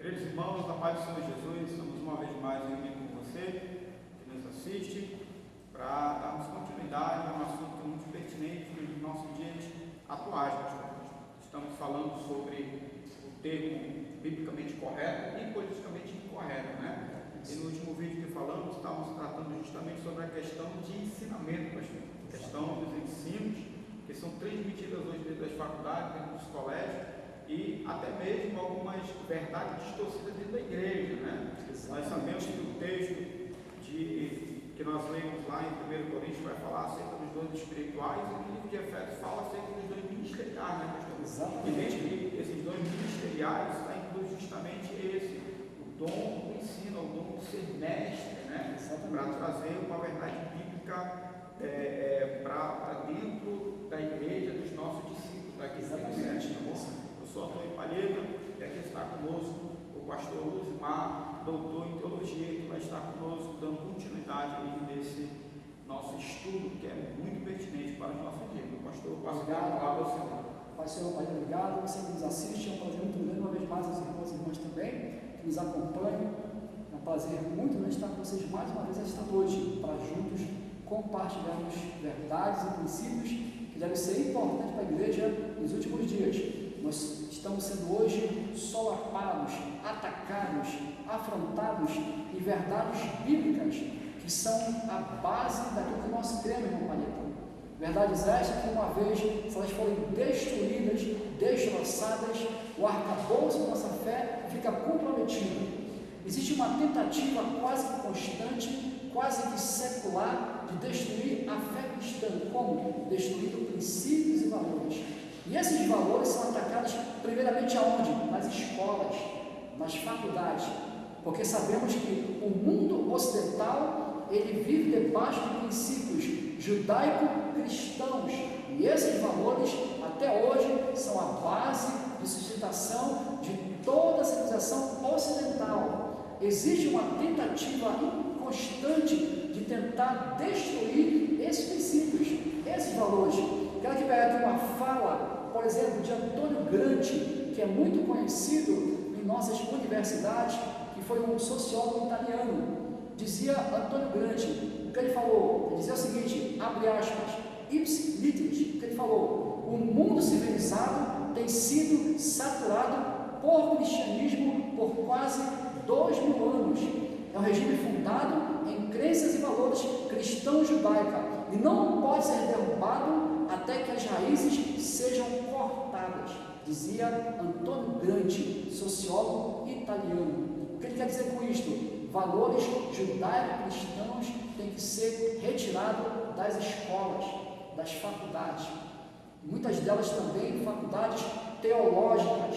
Queridos irmãos, na paz do Senhor Jesus, estamos uma vez mais aqui com você, que nos assiste, para darmos continuidade a um assunto muito pertinente nos nossos dias atuais, pastor. Estamos falando sobre o termo biblicamente correto e politicamente incorreto, né? E no último vídeo que falamos, estávamos tratando justamente sobre a questão de ensinamento, pastor. A questão dos ensinos, que são transmitidas hoje dentro das faculdades, dentro dos colégios, e até mesmo algumas verdades distorcidas dentro da igreja, né? Nós sabemos que o texto que nós lemos lá em 1 Coríntios vai falar acerca dos dons espirituais, e no livro de Efésios fala acerca dos dons ministeriais, né, pastor? Exatamente. E dentre esses dons ministeriais está incluso justamente esse, o dom do ensino, o dom de ser mestre, né? Para trazer uma verdade bíblica para dentro da igreja, dos nossos discípulos, daqui do Eu sou Antônio Palheta, e aqui está conosco o pastor Luzimar, doutor em teologia, que vai estar conosco dando continuidade nesse nosso estudo, que é muito pertinente para os nossos dias. O pastor, passo a palavra ao Senhor. Pai, Senhor, Pai, obrigado. Você que nos assiste, é um prazer muito grande, uma vez mais, os irmãos e irmãs também, que nos acompanham. É um prazer muito grande estar com vocês mais uma vez esta noite, para juntos compartilharmos verdades e princípios que devem ser importantes para a igreja nos últimos dias. Nós estamos sendo hoje solapados, atacados, afrontados em verdades bíblicas que são a base daquilo que nós cremos, irmão Palheta. Verdades estas que, uma vez, se elas forem destruídas, destroçadas, o arcabouço da nossa fé fica comprometido. Existe uma tentativa quase que constante, quase que secular, de destruir a fé cristã. Como? Destruindo princípios e valores. E esses valores são atacados primeiramente aonde? Nas escolas, nas faculdades, porque sabemos que o mundo ocidental, ele vive debaixo de princípios judaico-cristãos, e esses valores até hoje são a base de sustentação de toda a civilização ocidental. Existe uma tentativa constante de tentar destruir esses princípios, esses valores. Quero que pegue aqui uma fala, por exemplo, de Antônio Gramsci, que é muito conhecido em nossas universidades, que foi um sociólogo italiano. Dizia Antônio Gramsci, o que ele falou? Ele dizia o seguinte, abre aspas, ipsis literis, o que ele falou? O mundo civilizado tem sido saturado por cristianismo por quase 2000 anos. É um regime fundado em crenças e valores cristão-judaica e não pode ser derrubado até que as raízes sejam cortadas, dizia Antônio Gramsci, sociólogo italiano. O que ele quer dizer com isto? Valores judaico-cristãos têm que ser retirados das escolas, das faculdades, muitas delas também faculdades teológicas.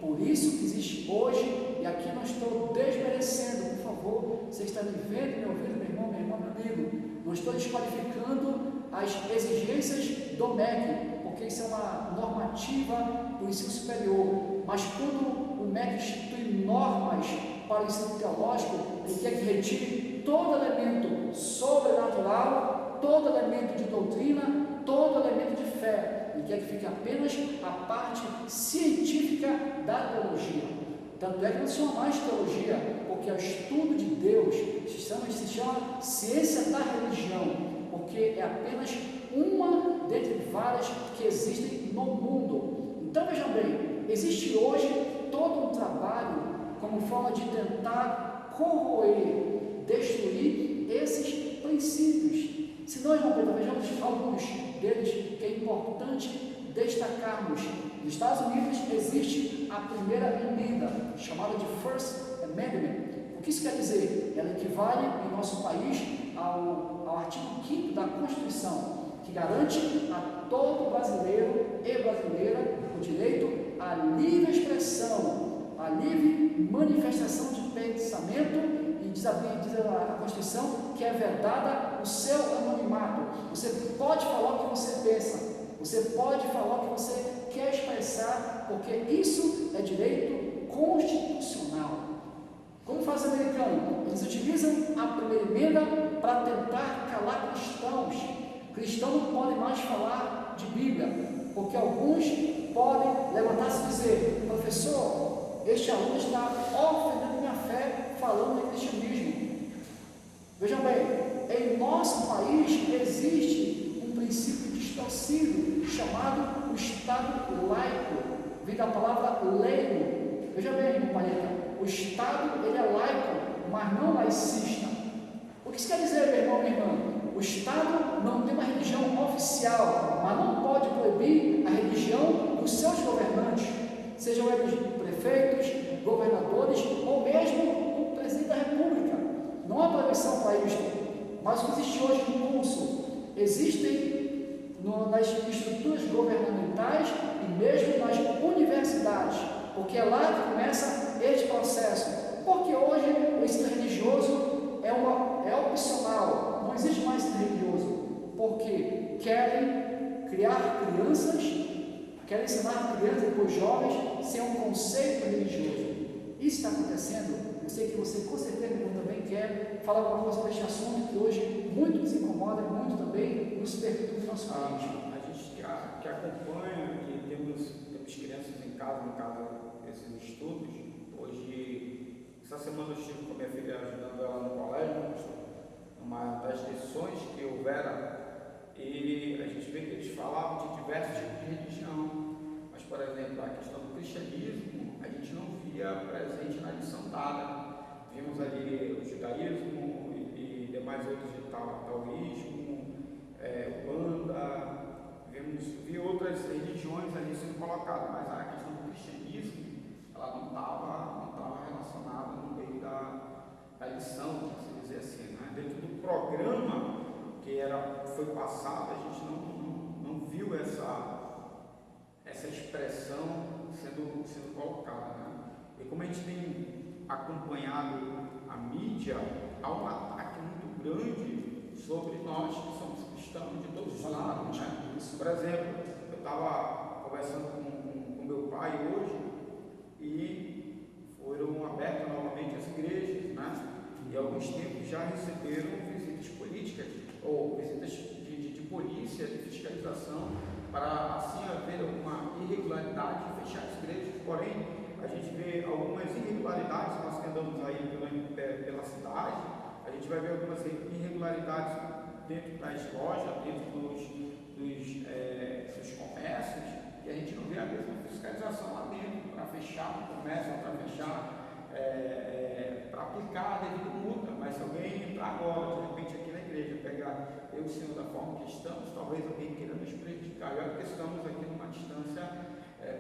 Por isso que existe hoje, e aqui não estou desmerecendo, por favor, você está me vendo, me ouvindo, meu irmão, minha irmã, meu amigo, não estou desqualificando as exigências do MEC, porque isso é uma normativa do ensino superior, mas quando o MEC institui normas para o ensino teológico, ele quer que retire todo elemento sobrenatural, todo elemento de doutrina, todo elemento de fé, ele quer que fique apenas a parte científica da teologia. Tanto é que não se chama mais teologia, porque o estudo de Deus se chama ciência da religião, porque é apenas uma dentre várias que existem no mundo. Então vejam bem, existe hoje todo um trabalho como forma de tentar corroer, destruir esses princípios. Se nós não vejamos alguns deles que é importante destacarmos. Nos Estados Unidos existe a primeira emenda, chamada de First Amendment. O que isso quer dizer? Ela equivale em nosso país ao artigo 5º da Constituição, que garante a todo brasileiro e brasileira o direito à livre expressão, à livre manifestação de pensamento, e diz a Constituição que é vedada o seu anonimato. Você pode falar o que você pensa, você pode falar o que você quer expressar, porque isso é direito constitucional. Como faz o americano? Eles utilizam a primeira emenda para tentar calar cristãos. Cristãos não podem mais falar de Bíblia, porque alguns podem levantar-se e dizer: professor, este aluno está ofendendo minha fé, falando de cristianismo. Vejam bem, em nosso país existe um princípio distorcido chamado o Estado laico, vem da palavra leigo. Veja bem, companheira, o Estado ele é laico, mas não laicista. O que isso quer dizer, meu irmão, minha irmã? O Estado não tem uma religião oficial, mas não pode proibir a religião dos seus governantes, sejam eles prefeitos, governadores ou mesmo o presidente da República. Não há proibição para isto, mas o que existe hoje no curso? Existem nas estruturas governamentais e mesmo nas universidades, porque é lá que começa este processo. Porque hoje o ensino religioso é opcional, não existe mais ensino religioso, porque querem criar crianças, querem ensinar crianças e depois jovens sem um conceito religioso. Isso está acontecendo. Eu sei que você com certeza também quer falar alguma coisa sobre este assunto que hoje muito nos incomoda e muito também nos perturba no nosso país. A gente que acompanha, que temos crianças em casa, esses estudos, hoje, essa semana eu estive com a minha filha ajudando ela no colégio, numa das lições que houveram, e a gente vê que eles falavam de diversos tipos de religião, mas, por exemplo, a questão do cristianismo, a gente não via presente na lição dada. Vimos ali o judaísmo e demais outros de taoísmo, Umbanda, vi outras religiões ali sendo colocadas, mas a questão do cristianismo, ela não estava relacionada no meio da lição, por assim dizer assim, né? Dentro do programa que foi passado, a gente não viu essa expressão sendo colocada, né? E como a gente tem acompanhado a mídia, há um ataque muito grande sobre nós que somos cristãos de todos os lados, né? Por exemplo, eu estava conversando com meu pai hoje e foram abertas novamente as igrejas, né? E há alguns tempos já receberam visitas políticas ou visitas de polícia, de fiscalização, para assim haver alguma irregularidade e fechar as igrejas. Porém, a gente vê algumas irregularidades, nós que andamos aí pela cidade, a gente vai ver algumas irregularidades dentro das lojas, dentro dos comércios, e a gente não vê a mesma fiscalização lá dentro, para fechar o comércio, para fechar, para aplicar a devida multa. Mas se alguém entrar agora, de repente aqui na igreja, pegar eu e o Senhor da forma que estamos, talvez alguém queira nos prejudicar, já que estamos aqui numa distância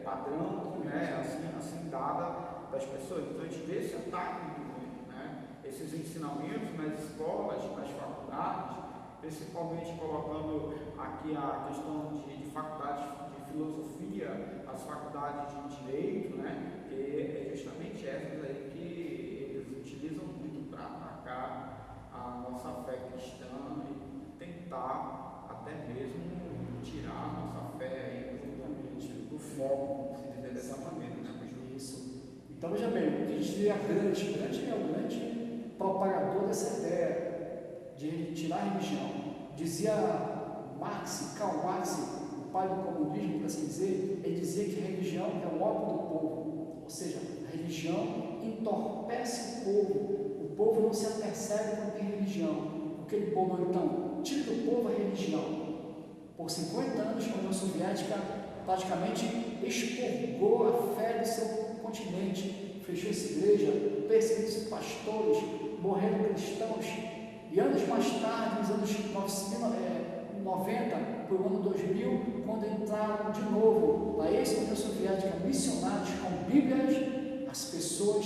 padrão, né, assim dada das pessoas. Então a gente vê esse ataque muito grande, né? Esses ensinamentos nas escolas, nas faculdades, principalmente colocando aqui a questão de faculdades de filosofia, as faculdades de direito, né? Que é justamente essas aí que eles utilizam muito para atacar a nossa fé cristã e tentar até mesmo tirar a nossa fé aí do foco, se dizer dessa maneira, né? Isso. Então veja bem, a gente é o grande propagador dessa ideia de tirar a religião. Dizia Karl Marx, o pai do comunismo, por assim dizer, ele dizia que a religião é o ópio do povo, ou seja, a religião entorpece o povo não se apercebe quando tem religião. O que ele bolou então? Tira do povo a religião. Por 50 anos, a União Soviética praticamente expurgou a fé do seu continente, fechou essa igreja, perseguiu os pastores, morreram cristãos, e anos mais tarde, nos anos 90, para o ano 2000, quando entraram de novo na ex-União Soviética missionários com Bíblias, as pessoas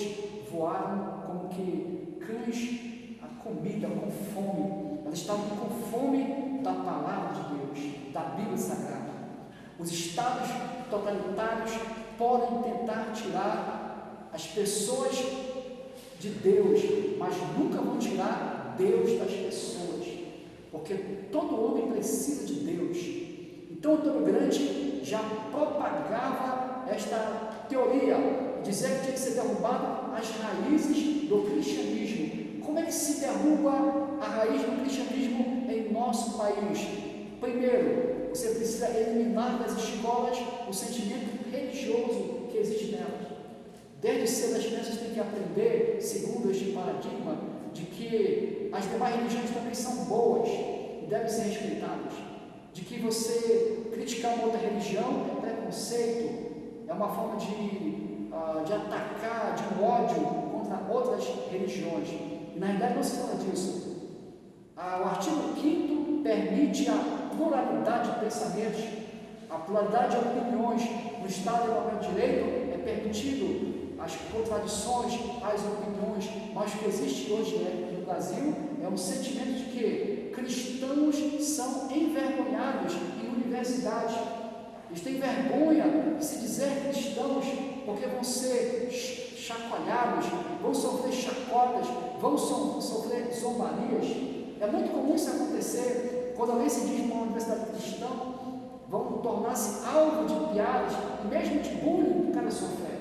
voaram como que cães a comida, com fome. Elas estavam com fome da palavra de Deus, da Bíblia Sagrada. Os estados totalitários podem tentar tirar as pessoas de Deus, mas nunca vão tirar Deus das pessoas, porque todo homem precisa de Deus. Então o Antônio Gramsci já propagava esta teoria, dizia que tinha que ser derrubado as raízes do cristianismo. Como é que se derruba a raiz do cristianismo em nosso país? Primeiro, você precisa eliminar das escolas o sentimento religioso que existe nelas. Desde cedo as crianças têm que aprender, segundo este paradigma, de que as demais religiões também são boas e devem ser respeitadas. De que você criticar uma outra religião é preconceito, é uma forma de atacar, de um ódio contra outras religiões. E na realidade não se fala disso. O artigo 5º permite a pluralidade de pensamentos, a pluralidade de opiniões. No Estado de Direito é permitido as contradições, as opiniões, mas o que existe hoje no Brasil é um sentimento de que cristãos são envergonhados em universidades. Eles têm vergonha de se dizer cristãos, porque vão ser chacoalhados, vão sofrer chacotas, vão sofrer zombarias. É muito comum isso acontecer quando alguém se diz uma universidade cristã, vão tornar-se alvo de piadas e mesmo de bullying por causa da sua fé.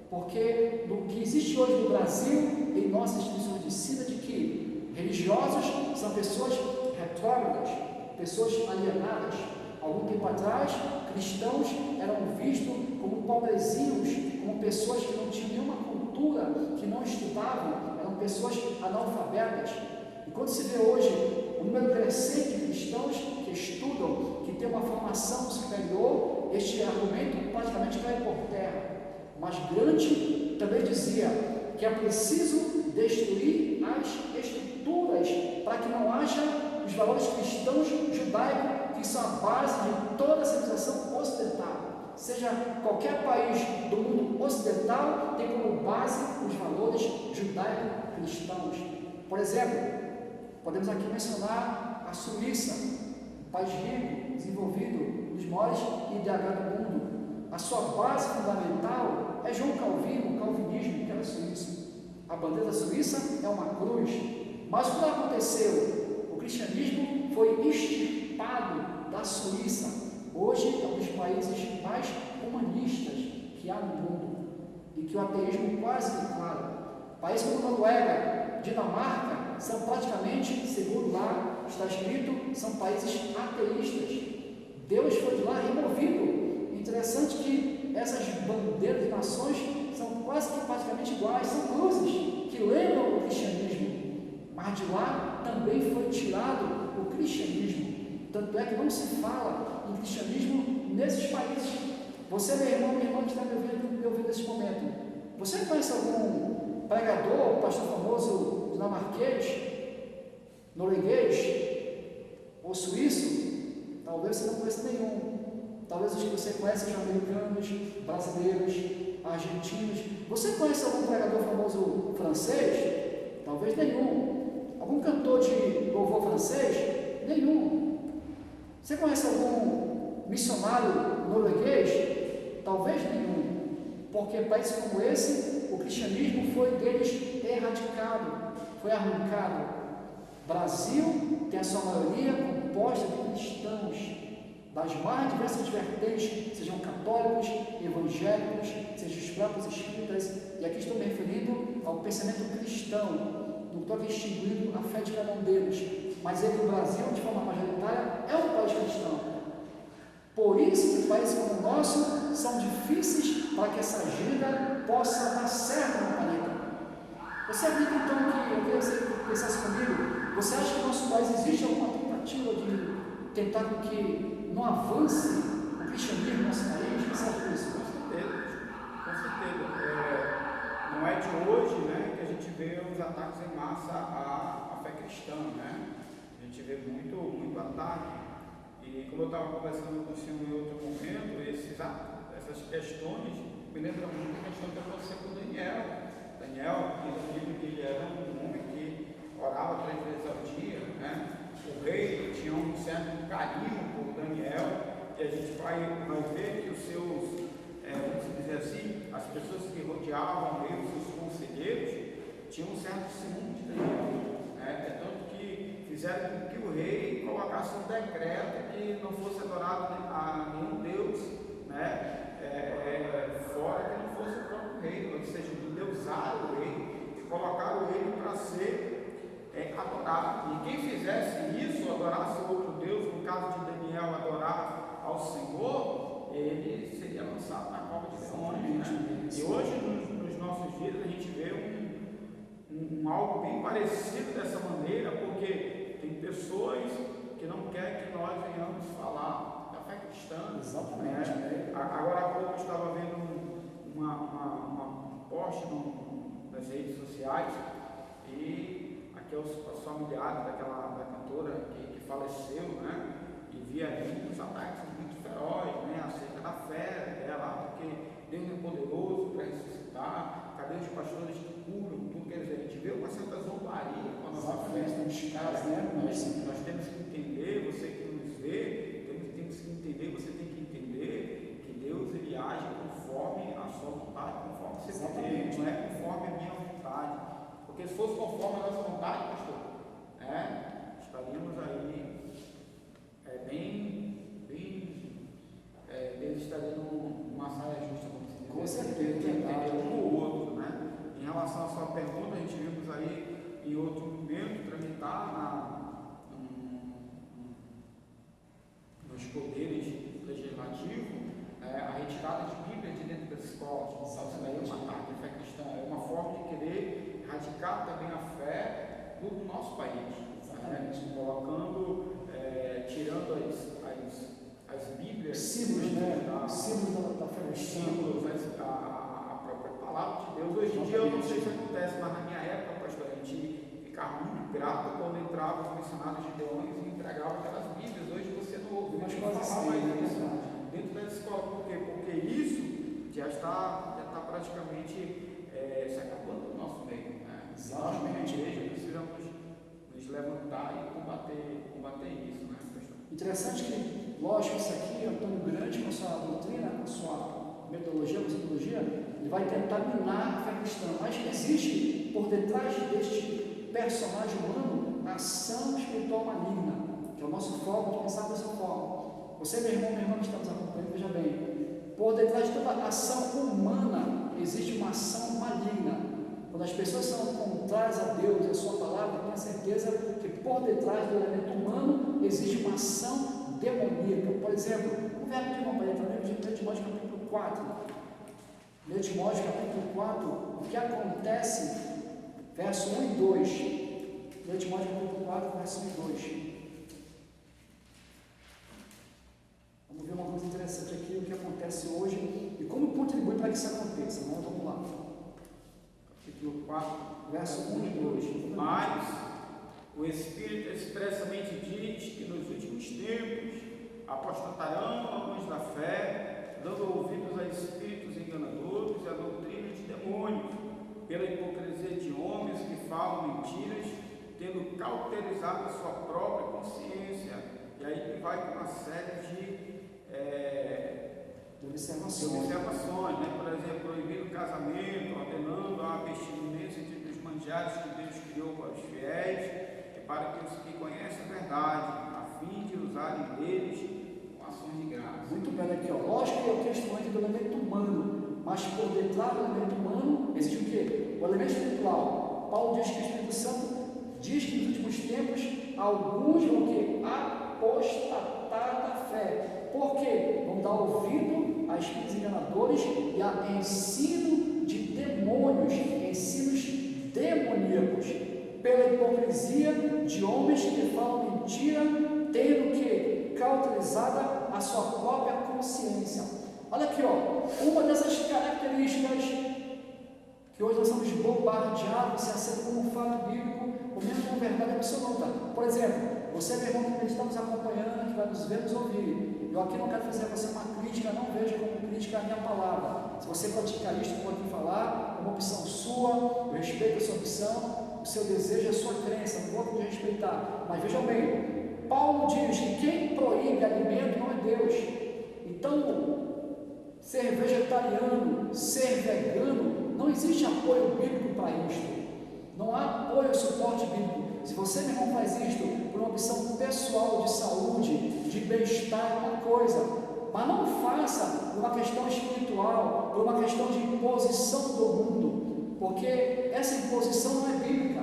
Porque no que existe hoje no Brasil, em nossas instituições de ensino, de que religiosos são pessoas retrógradas, pessoas alienadas. Algum tempo atrás, cristãos eram vistos como pobrezinhos, como pessoas que não tinham nenhuma cultura, que não estudavam, eram pessoas analfabetas. E quando se vê hoje o número crescente de cristãos que estudam, que têm uma formação superior, este argumento praticamente cai por terra. Mas Gramsci também dizia que é preciso destruir as estruturas para que não haja os valores cristãos judaicos, que são a base de toda a civilização ocidental. Seja qualquer país do mundo ocidental tem como base os valores judaico-cristãos. Por exemplo, podemos aqui mencionar a Suíça, um país rico, desenvolvido, um dos maiores IDH do mundo. A sua base fundamental é João Calvino, o calvinismo, que era Suíça. A bandeira da Suíça é uma cruz. Mas o que aconteceu? O cristianismo foi extirpado da Suíça. Hoje é um dos países mais humanistas que há no mundo e que o ateísmo quase declara. Países como Noruega, Dinamarca, são praticamente, segundo lá está escrito, são países ateístas. Deus foi de lá removido. Interessante que essas bandeiras de nações são quase que praticamente iguais, são cruzes que lembram o cristianismo, mas de lá também foi tirado o cristianismo. Tanto é que não se fala em cristianismo nesses países. Você, meu irmão, minha irmã que está me ouvindo nesse momento, você conhece algum pregador, pastor famoso dinamarquês, norueguês ou suíço? Talvez você não conheça nenhum. Talvez os que você conhece sejam americanos, brasileiros, argentinos. Você conhece algum pregador famoso francês? Talvez nenhum. Algum cantor de louvor francês? Nenhum. Você conhece algum missionário norueguês? Talvez nenhum. Porque em países como esse, o cristianismo foi deles erradicado, foi arrancado. Brasil tem a sua maioria composta de cristãos, das mais diversas vertentes, sejam católicos, evangélicos, sejam os próprios espíritas, e aqui estou me referindo ao pensamento cristão, no que é extinguido a fé de cada um deles, mas ele, o Brasil, de forma majoritária, é um país cristão. Por isso que países como o nosso são difíceis para que essa agenda possa dar certo no planeta. Você acredita então que, eu queria que você pensasse comigo, você acha que no nosso país existe alguma tentativa de tentar com que não avance o cristianismo no nosso país? Você acha disso? Com certeza. Não é de hoje, né, que a gente vê os ataques em massa à fé cristã, né? A gente vê muito ataque. E como eu estava conversando com o senhor em outro momento, essas questões me lembram muito a questão que aconteceu com Daniel. Daniel, que ele era um homem que orava 3 vezes ao dia, né? O rei tinha um certo carinho por Daniel, e a gente vai ver que os seus, vamos dizer assim, as pessoas que rodeavam ele, os seus conselheiros, tinham um certo ciúme de Daniel. É tanto que fizeram com que o rei colocasse um decreto que não fosse adorado a nenhum deus, né? Fora que não fosse o próprio rei, ou seja, endeusaram o rei e colocaram ele para ser adorado. E quem fizesse isso, adorasse outro Deus, no caso de Daniel adorar ao Senhor, ele seria lançado na cova de leões, né? E hoje nos algo bem parecido dessa maneira, porque tem pessoas que não querem que nós venhamos falar da fé cristã. Exatamente. Né? Agora há pouco eu estava vendo um post nas redes sociais, e aqui os familiares da cantora que faleceu, né? E via ali uns ataques muito ferozes, né? Acerca da fé dela, porque Deus é poderoso para ressuscitar, cadê os pastores que curam, tudo, quer dizer, a gente vê uma certa zombaria com a nossa fé. Nós temos que entender, você que nos vê, temos que entender, você tem que entender que Deus ele age conforme a sua vontade, conforme você quer, não é conforme a minha vontade. Porque se fosse conforme a nossa vontade, pastor, estaríamos aí Deus estaria numa saia justa, como se diz. Com certeza, entender um ou outro, né? Em relação à sua pergunta, a gente vimos aí em outro momento tramitar nos poderes legislativos a retirada de Bíblia de dentro das escolas. Isso daí é um ataque à fé cristã, é uma forma de querer erradicar também a fé do nosso país, né? Colocando, tirando as Bíblias, símbolos, né? Símbolos da fé cristã, a própria palavra de Deus. Hoje em dia eu não sei se acontece, mas na minha época, pastor, a gente ficava muito grato quando entravam os missionários de Deões e entregavam aquelas Bíblias. Hoje você não ouve mais falar mais isso dentro da escola. Por quê? Porque isso já está praticamente se acabando no nosso meio, né? Nós, como igreja, precisamos nos levantar e combater isso, né, pastor? Interessante que, lógico, isso aqui, Antônio Grande, com a sua doutrina, com a sua metodologia, com a metodologia, ele vai tentar minar a fé cristã, mas existe por detrás deste personagem humano a ação espiritual maligna, que é o nosso foco de pensar dessa forma. Você, meu irmão, minha irmã que está nos acompanhando, veja bem, por detrás de toda ação humana existe uma ação maligna. Quando as pessoas são contrárias a Deus e a sua palavra, tenha certeza que por detrás do elemento humano existe uma ação demoníaca. Por exemplo, o verbo de companhia também de Timóteo capítulo 4. Em Timóteo capítulo 4, o que acontece, verso 1 e 2. Em Timóteo capítulo 4, verso 1 e 2. Vamos ver uma coisa interessante aqui, o que acontece hoje e como contribui para que isso aconteça, né? Vamos lá. Capítulo 4, verso 1 e 2. Mas o Espírito expressamente diz que nos últimos tempos apostatarão alguns da fé, dando ouvidos a espíritos enganadores e a doutrina de demônios, pela hipocrisia de homens que falam mentiras, tendo cauterizado a sua própria consciência. E aí vai com uma série de observações, né? Por exemplo, proibindo o casamento, ordenando a abstinência entre os manjares que Deus criou para os fiéis, e para que os que conhecem a verdade, a fim de usarem deles com ações de graça. Muito bem, aqui, ó. Lógico que é o texto antes do elemento humano, mas por detrás do elemento humano existe o quê? O elemento espiritual. Paulo diz que o Espírito Santo diz que nos últimos tempos alguns vão que apostatar da fé. Por quê? Vão dar ouvido a espíritos enganadores e a ensino de demônios, ensinos demoníacos, pela hipocrisia de homens que falam mentira, tendo que cauterizada a sua própria consciência. Olha aqui, ó, uma dessas características que hoje nós somos bombardeados, se aceita como fato bíblico, ou mesmo como verdade absoluta. Por exemplo, você, meu irmão, que está nos acompanhando, que vai nos ver, nos ouvir. Eu aqui não quero fazer a você uma crítica, não vejo como crítica a minha palavra. Se você pratica isso, pode falar, é uma opção sua, eu respeito a sua opção, o seu desejo, a sua crença, não vou te respeitar. Mas vejam bem, Paulo diz que quem proíbe alimento não é Deus. Então, ser vegetariano, ser vegano, não existe apoio bíblico para isto. Não há apoio, suporte bíblico. Se você, meu irmão, faz isto por uma opção pessoal de saúde, de bem-estar, é uma coisa, mas não faça por uma questão espiritual, por uma questão de imposição do mundo, porque essa imposição não é bíblica,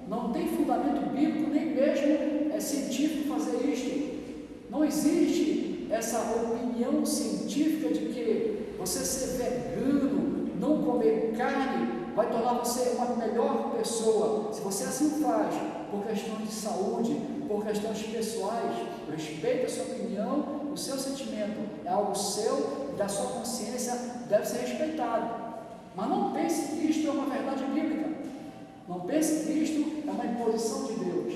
não tem fundamento bíblico, nem mesmo é científico fazer isto. Não existe essa opinião científica de que você ser vegano, não comer carne, vai tornar você uma melhor pessoa. Se você assim faz, por questões de saúde, por questões pessoais, eu respeito a sua opinião, o seu sentimento é algo seu, da sua consciência deve ser respeitado. Mas não pense que isto é uma verdade bíblica. Não pense que isto é uma imposição de Deus.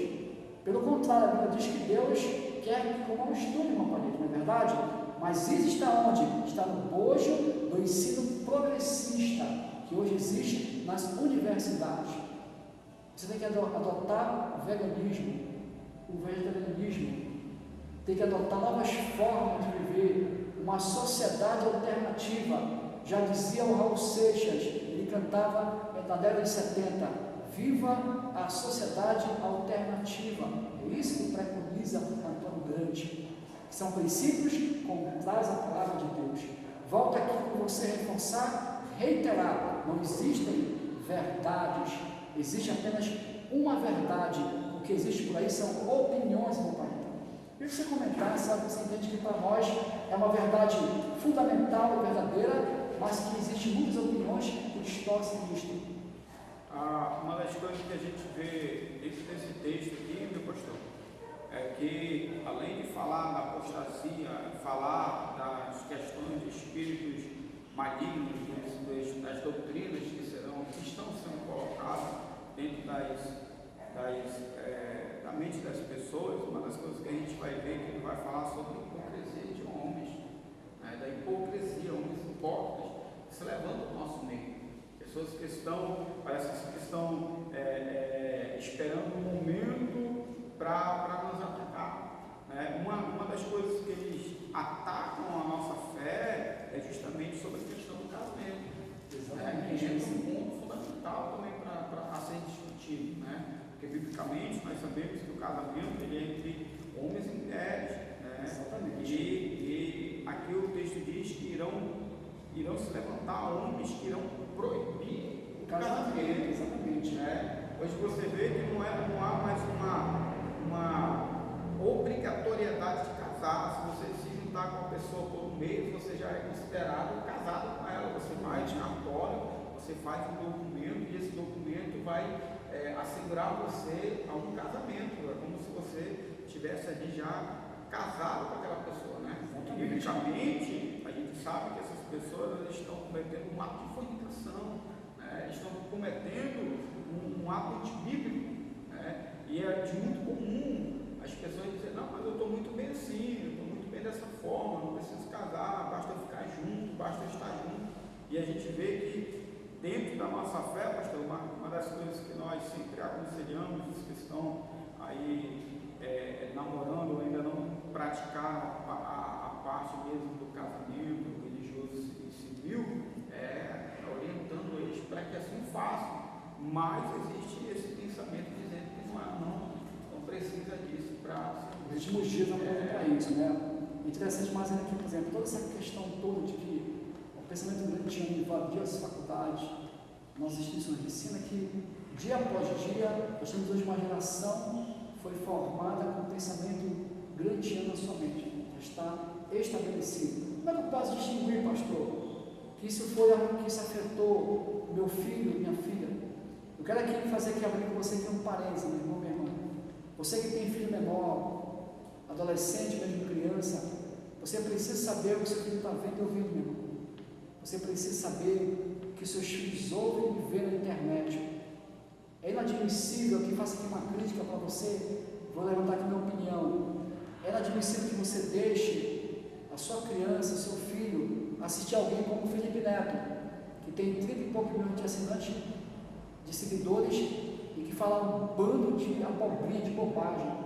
Pelo contrário, a Bíblia diz que Deus quer que comamos tudo em uma parede, não é verdade? Mas isso está onde? Está no bojo do ensino progressista, que hoje existe nas universidades. Você tem que adotar o veganismo, o vegetarianismo, tem que adotar novas formas de viver, uma sociedade alternativa. Já dizia o Raul Seixas, ele cantava na década de 70, viva a sociedade alternativa. É isso que preconiza Antônio Gramsci. São princípios contrários à palavra de Deus. Volto aqui para você reforçar, reiterar, não existem verdades, existe apenas uma verdade. O que existe por aí são opiniões, meu pai. Queria que você comentasse, sabe, você entende que para nós é uma verdade fundamental e verdadeira, mas que existem muitas opiniões que distorcem isto. Uma das coisas que a gente vê dentro desse texto aqui, meu pastor, é que além de falar da apostasia, falar das questões de espíritos malignos, das doutrinas que estão sendo colocadas dentro da mente das pessoas, uma das coisas que a gente vai ver que ele vai falar sobre a hipocrisia de homens, né, da hipocrisia, homens hipócritas que se levantam no nosso meio, pessoas que parece que estão esperando um momento para nos atacar, né? Uma das coisas que eles atacam a nossa fé é justamente sobre a questão do casamento. Exatamente. É um ponto fundamental também para ser discutido, né? Porque biblicamente nós sabemos que o casamento ele é entre homens e mulheres, né? Exatamente. E aqui o texto diz que irão se levantar homens que irão proibir o casamento. Exatamente. Né? Hoje você vê que não há mais uma obrigatoriedade de casar. Se você se juntar com uma pessoa por um mês, você já é considerado casado com ela. Você vai de cartório, você faz um documento e esse documento vai assegurar você a um casamento. É como se você estivesse ali já casado com aquela pessoa, né? Biblicamente, a gente sabe que essas pessoas estão cometendo um ato de fornicação, né? Estão cometendo um ato antibíblico, né? E é de muito comum as pessoas dizerem, não, mas eu estou muito bem assim, eu estou muito bem dessa forma, não preciso casar, basta ficar junto, basta estar junto. E a gente vê que dentro da nossa fé, pastor, uma das coisas que nós sempre aconselhamos, os que estão aí namorando ou ainda não praticaram a parte mesmo do casamento religioso e civil, orientando eles para que assim façam. Mas existe esse pensamento dizendo que não precisa disso para... Os últimos dias não para isso, né? Interessante, mas aqui, por exemplo, toda essa questão toda de que o pensamento grandiano invadiu as faculdades, nossas instituições de ensino, que dia após dia, nós temos hoje uma geração que foi formada com um pensamento grandiano na sua mente, já está estabelecido. Como é que eu posso distinguir, pastor, que isso afetou meu filho, minha filha? Eu quero aqui fazer aqui abrir com você aqui um parênteses, meu irmão, minha irmã. Você que tem filho menor, adolescente, mesmo criança, você precisa saber o que seu filho está vendo e ouvindo, meu irmão. Você precisa saber o que seus filhos ouvem e veem na internet. É inadmissível, aqui faço aqui uma crítica para você, vou levantar aqui minha opinião. É inadmissível que você deixe a sua criança, seu filho, assistir alguém como o Felipe Neto, que tem 30 e poucos milhões de assinantes, de seguidores, e que fala um bando de abobrinha, de bobagem.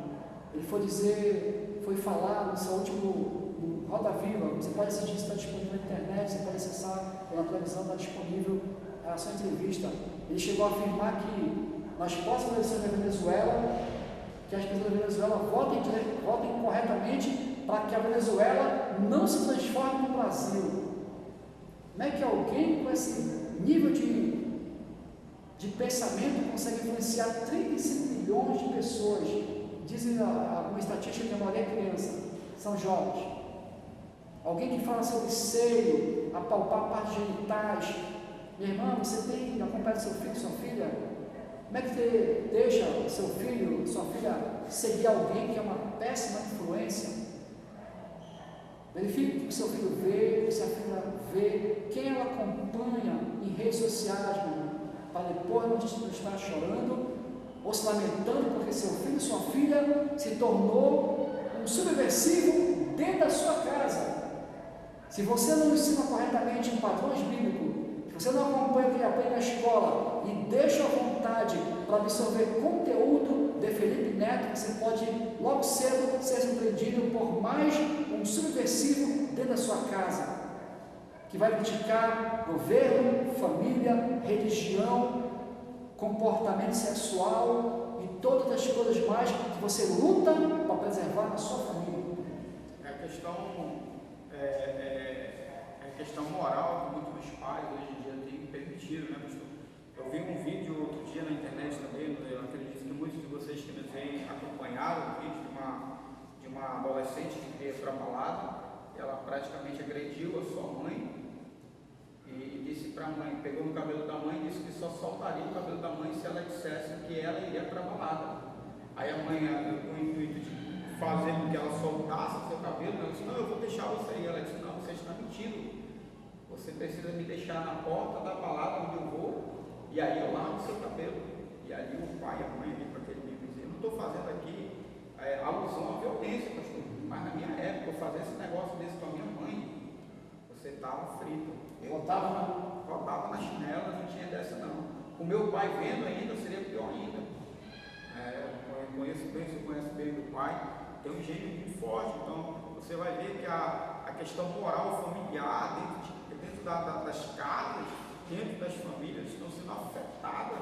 Ele foi falar no seu último Roda Viva, você pode assistir, está disponível na internet, você pode acessar pela televisão, está disponível a sua entrevista. Ele chegou a afirmar que nas próximas eleições da Venezuela, que as pessoas da Venezuela votem corretamente para que a Venezuela não se transforme no Brasil. Como é que alguém com esse nível de pensamento consegue influenciar 35 milhões de pessoas? Dizem alguma estatística que a maioria é criança, são jovens. Alguém que fala sobre seio, apalpar partes genitais, Minha irmã, você tem acompanhado seu filho, sua filha? Como é que você deixa seu filho, sua filha seguir alguém que é uma péssima influência? Verifique o que seu filho vê, o que sua filha vê, quem ela acompanha em redes sociais, para depois não estar chorando ou se lamentando porque seu filho e sua filha se tornou um subversivo dentro da sua casa. Se você não ensina corretamente em padrões bíblicos, se você não acompanha o que ele aprende na escola e deixa à vontade para absorver conteúdo de Felipe Neto, você pode logo cedo ser surpreendido por mais um subversivo dentro da sua casa, que vai criticar governo, família, religião, comportamento sexual e todas as coisas mais que você luta para preservar na sua família. É a questão moral que muitos dos pais hoje em dia têm permitido, né, pastor? Eu vi um vídeo outro dia na internet também, eu acredito que muitos de vocês que nos veem acompanharam o vídeo de uma adolescente que veio para a balada, ela praticamente agrediu a sua mãe e disse para a mãe, pegou no cabelo da mãe e disse que só soltaria o cabelo da mãe se ela dissesse que ela iria para a balada. Aí a mãe, com o intuito de fazer com que ela soltasse o seu cabelo, ela disse, não, eu vou deixar você ir. Ela disse, não, você está mentindo. Você precisa me deixar na porta da balada onde eu vou, e aí eu lavo o seu cabelo. E ali o pai e a mãe ali para aquele livro dizer, eu não estou fazendo aqui alusão à violência, pastor, mas na minha época eu fazia esse negócio desse com a minha mãe, você estava frito. Eu rodava na chinela, não tinha dessa não. Com meu pai vendo ainda, seria pior ainda. Eu conheço bem, você conhece bem meu pai, tem um gênio muito forte, então você vai ver que a questão moral familiar dentro das casas, dentro das famílias, estão sendo afetadas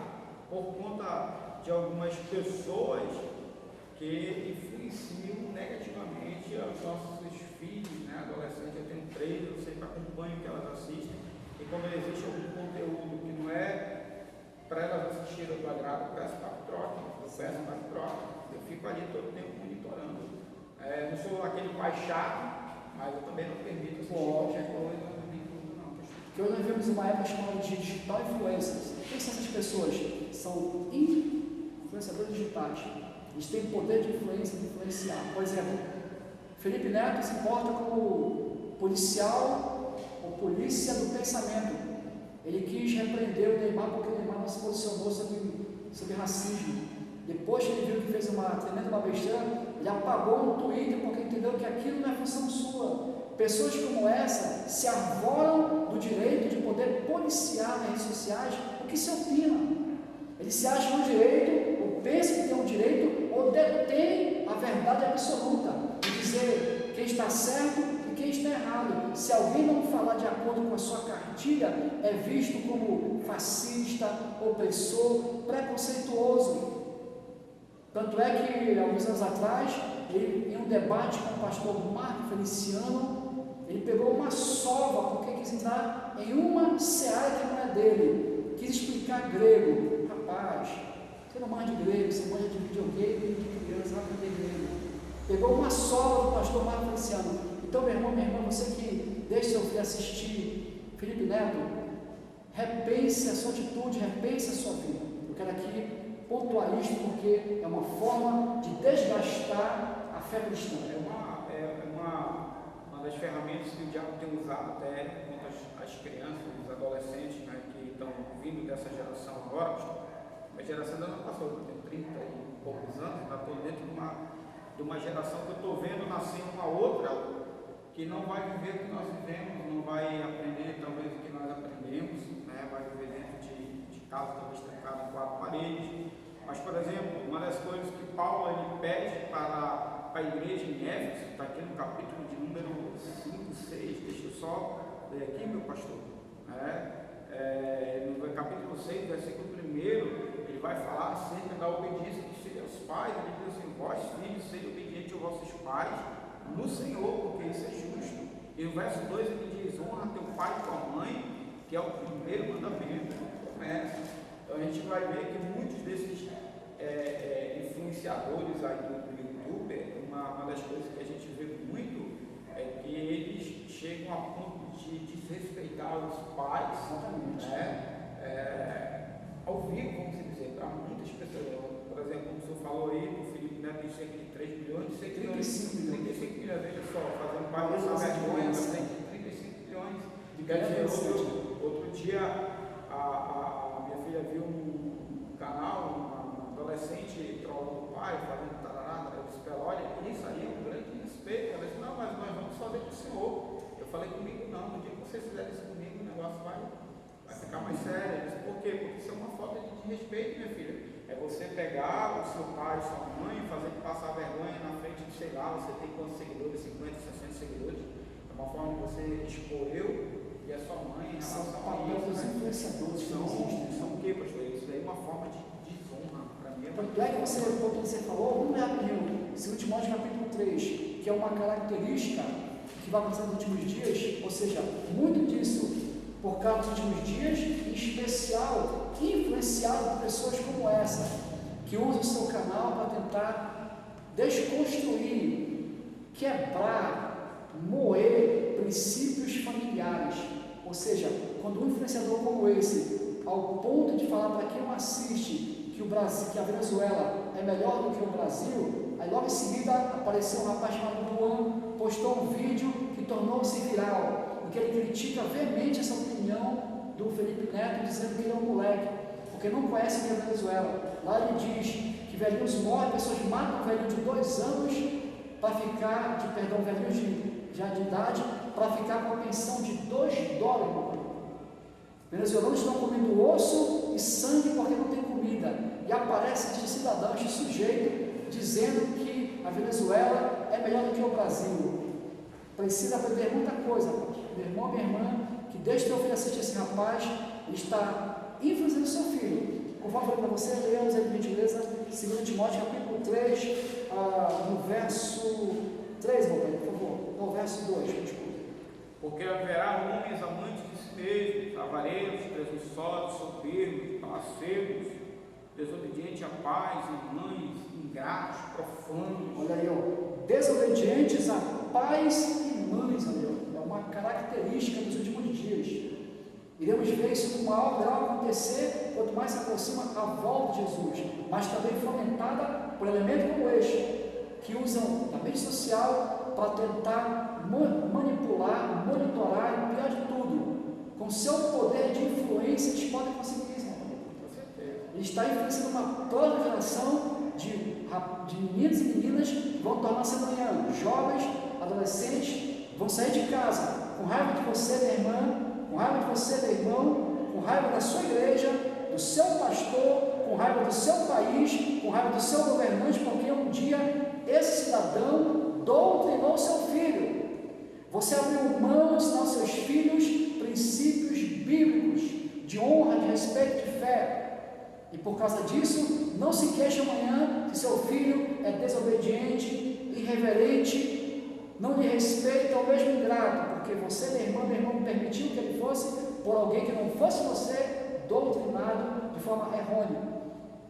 por conta de algumas pessoas que influenciam negativamente os nossos filhos, né, adolescentes. Eu tenho 3, eu sempre acompanho o que elas assistem, e quando existe algum conteúdo que não é para elas assistirem do agrado, eu peço para que troque, eu fico ali todo o tempo monitorando. Não sou aquele pai chato, mas eu também não permito assistir qualquer coisa, não. Que hoje nós vivemos uma época chamada de digital influencers. Quem são essas pessoas? São influenciadores digitais. Eles têm poder de influência, de influenciar. Por exemplo, Felipe Neto se porta como policial ou polícia do pensamento. Ele quis repreender o Neymar porque o Neymar não se posicionou sobre racismo. Depois que ele viu que fez uma tremenda besteira, ele apagou no Twitter porque entendeu que aquilo não é função sua. Pessoas como essa se arvoram do direito de poder policiar nas redes sociais o que se opina. Eles se acham no direito, ou pensam que tem um direito, ou detêm a verdade absoluta de dizer quem está certo e quem está errado. Se alguém não falar de acordo com a sua cartilha, é visto como fascista, opressor, preconceituoso. Tanto é que, alguns anos atrás, em um debate com o pastor Marco Feliciano, ele pegou uma sova, porque quis entrar em uma seara que não é dele, quis explicar grego. Rapaz, você não manja de grego, você manja de videogame, de criança, vai aprender grego. Pegou uma sova do pastor Marco Feliciano. Então, meu irmão, minha irmã, você que deixa seu filho assistir Felipe Neto, repense a sua atitude, repense a sua vida. Eu quero aqui pontuar isso porque é uma forma de desgastar a fé cristã. Uma das ferramentas que o diabo tem usado até contra as crianças, os adolescentes, né, que estão vindo dessa geração agora. A geração ainda não passou, eu tenho 30 e poucos anos, ainda estou dentro de uma geração que eu estou vendo nascer uma outra que não vai viver o que nós vivemos, não vai aprender talvez o que nós aprendemos, né, vai viver dentro de casa, talvez trancado em 4 paredes. Mas, por exemplo, uma das coisas que Paulo ele pede para a igreja em Éfeso, está aqui no capítulo de número 5, 6, deixa eu só ler aqui, meu pastor. No capítulo 6, versículo 1, ele vai falar acerca da obediência dos filhos aos pais. Ele diz assim: vós, filhos, sede obedientes aos vossos pais no Senhor, porque isso é justo. E no verso 2 ele diz: honra teu pai e tua mãe, que é o primeiro mandamento. Então a gente vai ver que muitos desses influenciadores aí do YouTube, uma das coisas que a gente vê muito é que eles chegam a ponto de desrespeitar os pais, né? Quer dizer, outro dia a minha filha viu um canal, um adolescente trolando o pai, fazendo tarará, eu disse para ela, olha, isso aí é um grande respeito. Ela disse, não, mas nós vamos fazer com o senhor. Eu falei, comigo não, no dia que vocês fizerem isso comigo, o negócio vai ficar mais sério. Eu disse, por quê? Porque isso é uma falta de respeito, minha filha. É você pegar o seu pai, sua mãe, fazer passar vergonha na frente de, sei lá, você tem quantos seguidores, 50, 60 seguidores. É uma forma de você expor eu e a sua mãe em relação a isso. Os influenciadores que existem. São o quê, pastor? Isso daí é uma forma de desonra para mim. Tanto é que você falou, vamos ler rapidinho, 2 Timóteo capítulo 3, que é uma característica que vai acontecer nos últimos dias, ou seja, muito disso por causa dos últimos dias, em especial influenciado por pessoas como essa, que usam o seu canal para tentar desconstruir, quebrar, moer princípios familiares. Ou seja, quando um influenciador como esse, ao ponto de falar para quem o assiste que o Brasil, que a Venezuela é melhor do que o Brasil, aí logo em seguida apareceu um rapaz chamado Juan, postou um vídeo que tornou-se viral, em que ele critica veemente essa opinião do Felipe Neto, dizendo que ele é um moleque, porque não conhece o que é a Venezuela. Lá ele diz que velhinhos morrem, pessoas matam um velhinho de 2 anos para ficar, velhinhos já de idade, para ficar com a pensão de $2. Venezuelanos estão comendo osso e sangue porque não tem comida. E aparece de cidadão, de sujeito, dizendo que a Venezuela é melhor do que o Brasil. Precisa aprender muita coisa, meu irmão, minha irmã, que desde que eu fui assistir esse rapaz, ele está influenciando seu filho. Conforme eu falei para você, leamos aí, por gentileza, 2 Timóteo capítulo 3, no verso 3, meu pai, por favor, no verso 2, desculpa. Porque haverá homens amantes de si mesmos, avarentos, presunçosos, soberbos, blasfemos, desobedientes a pais e mães, ingratos, profanos. Olha aí, ó, desobedientes a pais e mães, olha aí, é uma característica dos últimos dias. Iremos ver isso com maior grau acontecer quanto mais se aproxima a volta de Jesus, mas também fomentada por elementos como este, que usam a mídia social para tentar manipular, monitorar e, pior de tudo, com seu poder de influência, eles podem conseguir isso. Ele está influenciando uma toda geração de meninos e meninas que vão tornar-se amanhã jovens, adolescentes, vão sair de casa com raiva de você, minha irmã, com raiva de você, meu irmão, com raiva da sua igreja, do seu pastor, com raiva do seu país, com raiva do seu governante, porque um dia esse cidadão doutrinou seu filho. Você abriu mão de ensinar aos seus filhos princípios bíblicos de honra, de respeito, de fé. E por causa disso, não se queixe amanhã se seu filho é desobediente, irreverente, não lhe respeita ou mesmo ingrato, porque você, meu irmão, permitiu que ele fosse por alguém que não fosse você, doutrinado de forma errônea.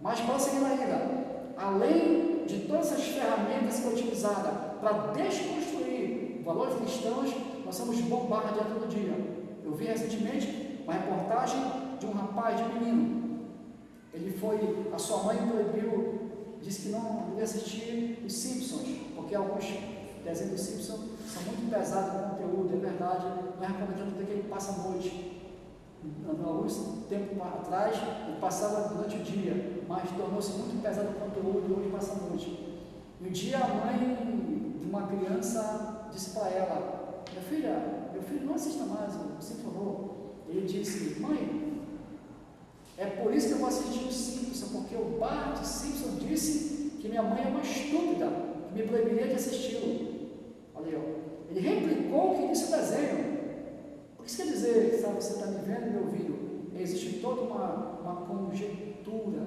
Mas para seguir ainda, além de todas essas ferramentas que são utilizadas para desconstruir valores cristãos, nós somos bombardeados todo dia. Eu vi recentemente uma reportagem de um rapaz, de um menino. A sua mãe proibiu, disse que não devia assistir os Simpsons, porque alguns desenhos dos Simpsons são muito pesados no conteúdo, é verdade, não é recomendado que ele passe a noite. Alguns tempo atrás, ele passava durante o dia, mas tornou-se muito pesado o conteúdo e hoje passa a noite. E um dia a mãe de uma criança disse para ela: meu filho não assista mais, você por favor. Ele disse: mãe, é por isso que eu vou assistir o Simpson, porque o Bart Simpson disse que minha mãe é uma estúpida, que me proibiria de assisti-lo. Olha aí, ó. Ele replicou o que disse o desenho. O que isso quer dizer? Sabe, você está me vendo e me ouvindo? Existe toda uma conjectura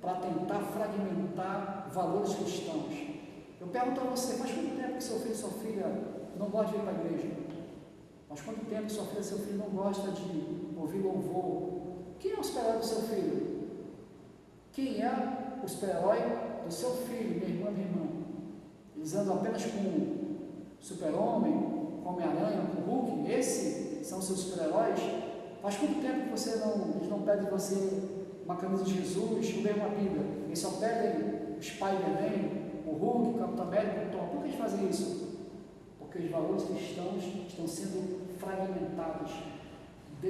para tentar fragmentar valores cristãos. Eu pergunto a você: faz quanto tempo que seu filho e sua filha não gostam de ir para a igreja? Faz quanto tempo que sua filha e seu filho não gostam de ouvir louvor? Quem é o super-herói do seu filho? Quem é o super-herói do seu filho, minha irmã, minha irmã? Eles andam apenas com o Super-Homem, com Homem-Aranha, com o Hulk? Esses são seus super-heróis? Faz quanto tempo que eles não pedem de você uma camisa de Jesus, ou mesmo uma Bíblia? Eles só pedem o Spider-Man, o Hulk, o Capitão América, o Thor. Por que eles fazem isso? Porque os valores cristãos estão sendo fragmentados.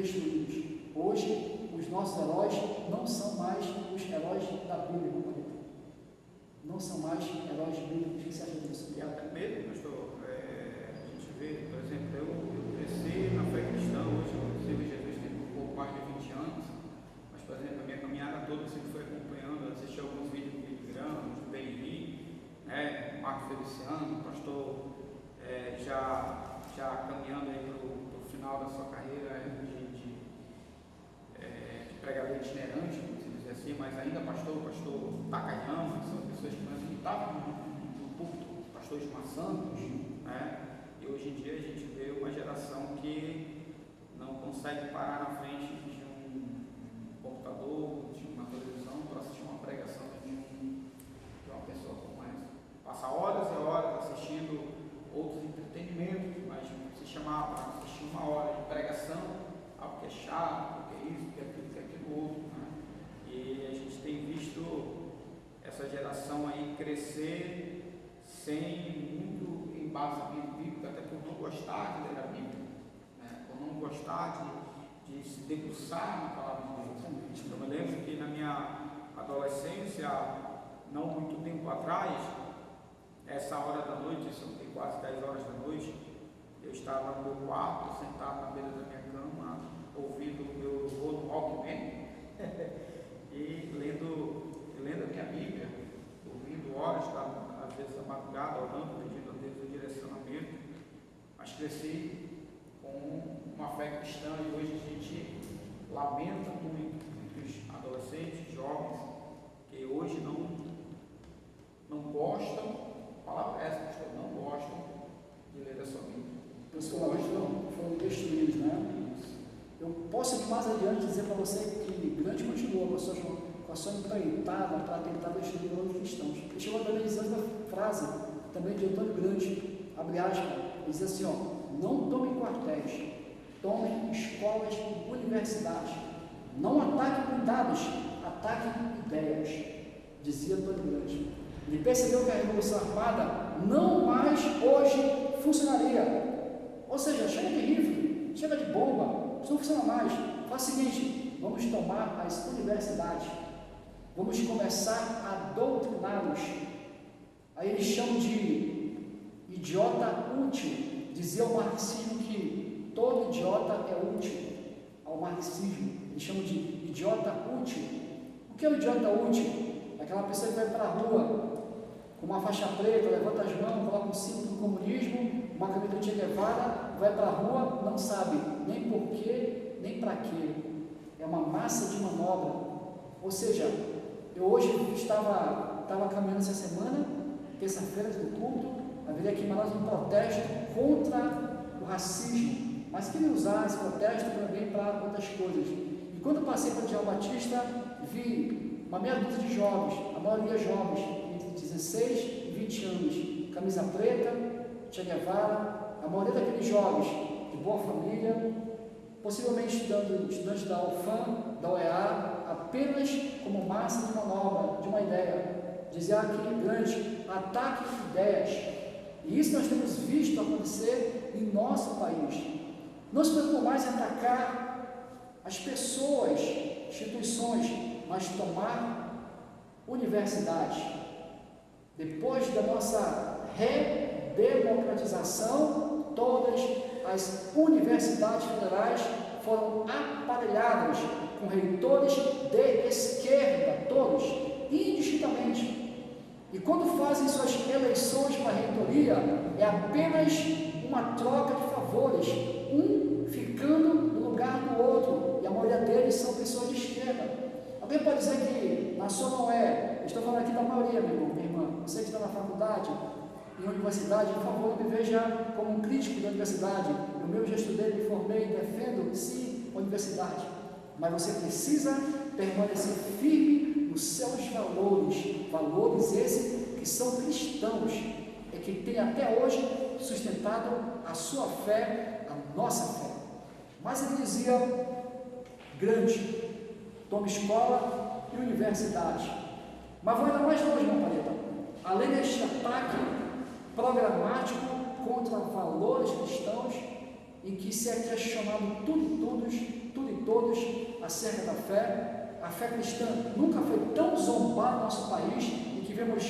destruídos. Hoje, os nossos heróis não são mais os heróis da Bíblia, companheiro. Não são mais heróis bíblicos. O que você acha disso? E até mesmo, pastor, a gente vê, por exemplo, eu cresci na fé cristã, hoje eu sirvo Jesus tem um pouco mais de 20 anos, mas, por exemplo, a minha caminhada toda sempre foi acompanhando, assisti alguns vídeos do Billy Graham, do BNI, né, Marco Feliciano, pastor já caminhando aí para o final da sua carreira de pregador itinerante, vamos dizer assim, mas ainda pastor Takayama, são pessoas que nós estavam no púlpito, pastor Gilmar Santos, né? E hoje em dia a gente vê uma geração que não consegue parar na frente de um computador, de uma televisão, para assistir uma pregação de uma pessoa como essa. Passa horas e horas assistindo outros entretenimentos, mas se chamar para assistir uma hora de pregação, algo que é chato, que é isso, que é aquilo, que é aquilo outro, né? E a gente tem visto essa geração aí crescer sem muito embasamento bíblico, até por não gostar de ler a Bíblia, né? Por não gostar de se debruçar na palavra de Deus. Eu me lembro que na minha adolescência, não muito tempo atrás, essa hora da noite, isso tem quase 10 horas da noite, eu estava no meu quarto, sentado na beira da minha cama, ouvindo o meu louvor no Walkman e lendo a minha Bíblia, ouvindo horas, às vezes a madrugada, orando, pedindo a Deus o direcionamento, mas cresci com uma fé cristã e hoje a gente lamenta muito os adolescentes, jovens, que hoje não gostam, a palavra é essa, pastor, não gostam de ler a sua Bíblia. Pessoas foram destruídos, né? Eu posso ir mais adiante dizer para você que Grande continua com a sua empreitada para tentar destruir os cristãos. Ele chegou também dizendo a frase, também de Antônio Grande, abre aspas, ele diz assim, não tomem quartéis, tomem escolas e universidades, não ataquem cuidados, ataquem ideias, dizia Antônio Grande. Ele percebeu que a Revolução Armada não mais hoje funcionaria. Ou seja, chega de rifle, chega de bomba, isso não funciona mais. Faz o seguinte, vamos tomar as universidades, vamos começar a doutriná-los. Aí eles chamam de idiota útil. Dizia o marxismo que todo idiota é útil ao marxismo. Eles chamam de idiota útil. O que é o idiota útil? É aquela pessoa que vai para a rua com uma faixa preta, levanta as mãos, coloca um símbolo do comunismo, uma camisa de Che Guevara, vai para a rua, não sabe nem porquê, nem para quê. É uma massa de manobra. Ou seja, eu hoje estava caminhando essa semana, terça-feira do culto, haveria aqui em Manaus um protesto contra o racismo, mas queria usar esse protesto também para outras coisas. E quando eu passei para o João Batista, vi uma meia dúzia de jovens, a maioria jovens, entre 16 e 20 anos, camisa preta, Che Guevara, a maioria daqueles jovens de boa família, possivelmente estudantes da UFAM, da UEA, apenas como massa de manobra, de uma ideia. Dizia aqui grande, ataque ideias. E isso nós temos visto acontecer em nosso país. Não se preocupa mais em atacar as pessoas, instituições, mas tomar universidades. Depois da nossa redemocratização, todas as universidades federais foram aparelhadas com reitores de esquerda, todos, indistintamente. E quando fazem suas eleições para a reitoria, é apenas uma troca de favores, um ficando no lugar do outro, e a maioria deles são pessoas de esquerda. Alguém pode dizer que na sua não é, eu estou falando aqui da maioria, meu irmão, minha irmã, você que está na faculdade, em universidade, por favor, não me veja como um crítico da universidade. Eu mesmo já estudei, me formei, defendo, sim, a universidade. Mas você precisa permanecer firme nos seus valores, valores esses que são cristãos, e que tem até hoje sustentado a sua fé, a nossa fé. Mas ele dizia, grande, tome escola e universidade. Mas vou ainda mais longe, meu paleta. Além deste ataque programático contra valores cristãos, em que se é questionado tudo e todos todos acerca da fé. A fé cristã nunca foi tão zombada no nosso país, em que vemos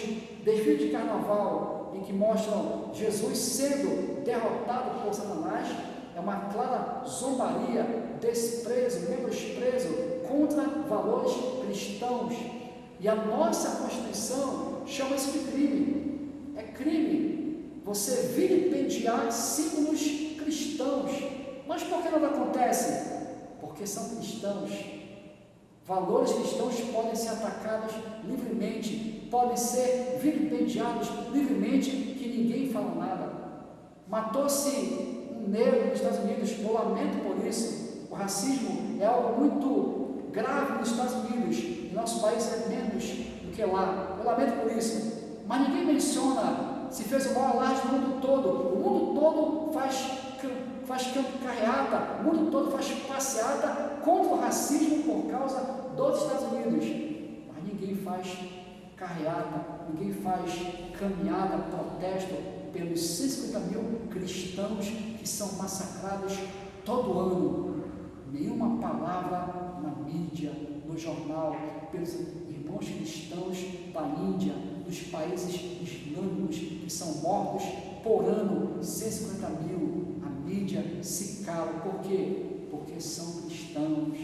desfile de carnaval, em que mostram Jesus sendo derrotado por Satanás. É uma clara zombaria, desprezo, menosprezo contra valores cristãos. E a nossa Constituição chama isso de crime. É crime você vilipendiar símbolos cristãos. Mas por que não acontece? Porque são cristãos. Valores cristãos podem ser atacados livremente, podem ser vilipendiados livremente, que ninguém fala nada. Matou-se um negro nos Estados Unidos, eu lamento por isso. O racismo é algo muito grave nos Estados Unidos, e nosso país é menos do que lá. Eu lamento por isso. Mas ninguém menciona se fez o maior alarde no mundo todo. O mundo todo faz carreata, o mundo todo faz passeata contra o racismo por causa dos Estados Unidos. Mas ninguém faz carreata, ninguém faz caminhada, protesto pelos 150 mil cristãos que são massacrados todo ano. Nenhuma palavra na mídia, no jornal, pelos irmãos cristãos da Índia, dos países islâmicos que são mortos por ano, 150 mil. A mídia se cala. Por quê? Porque são cristãos.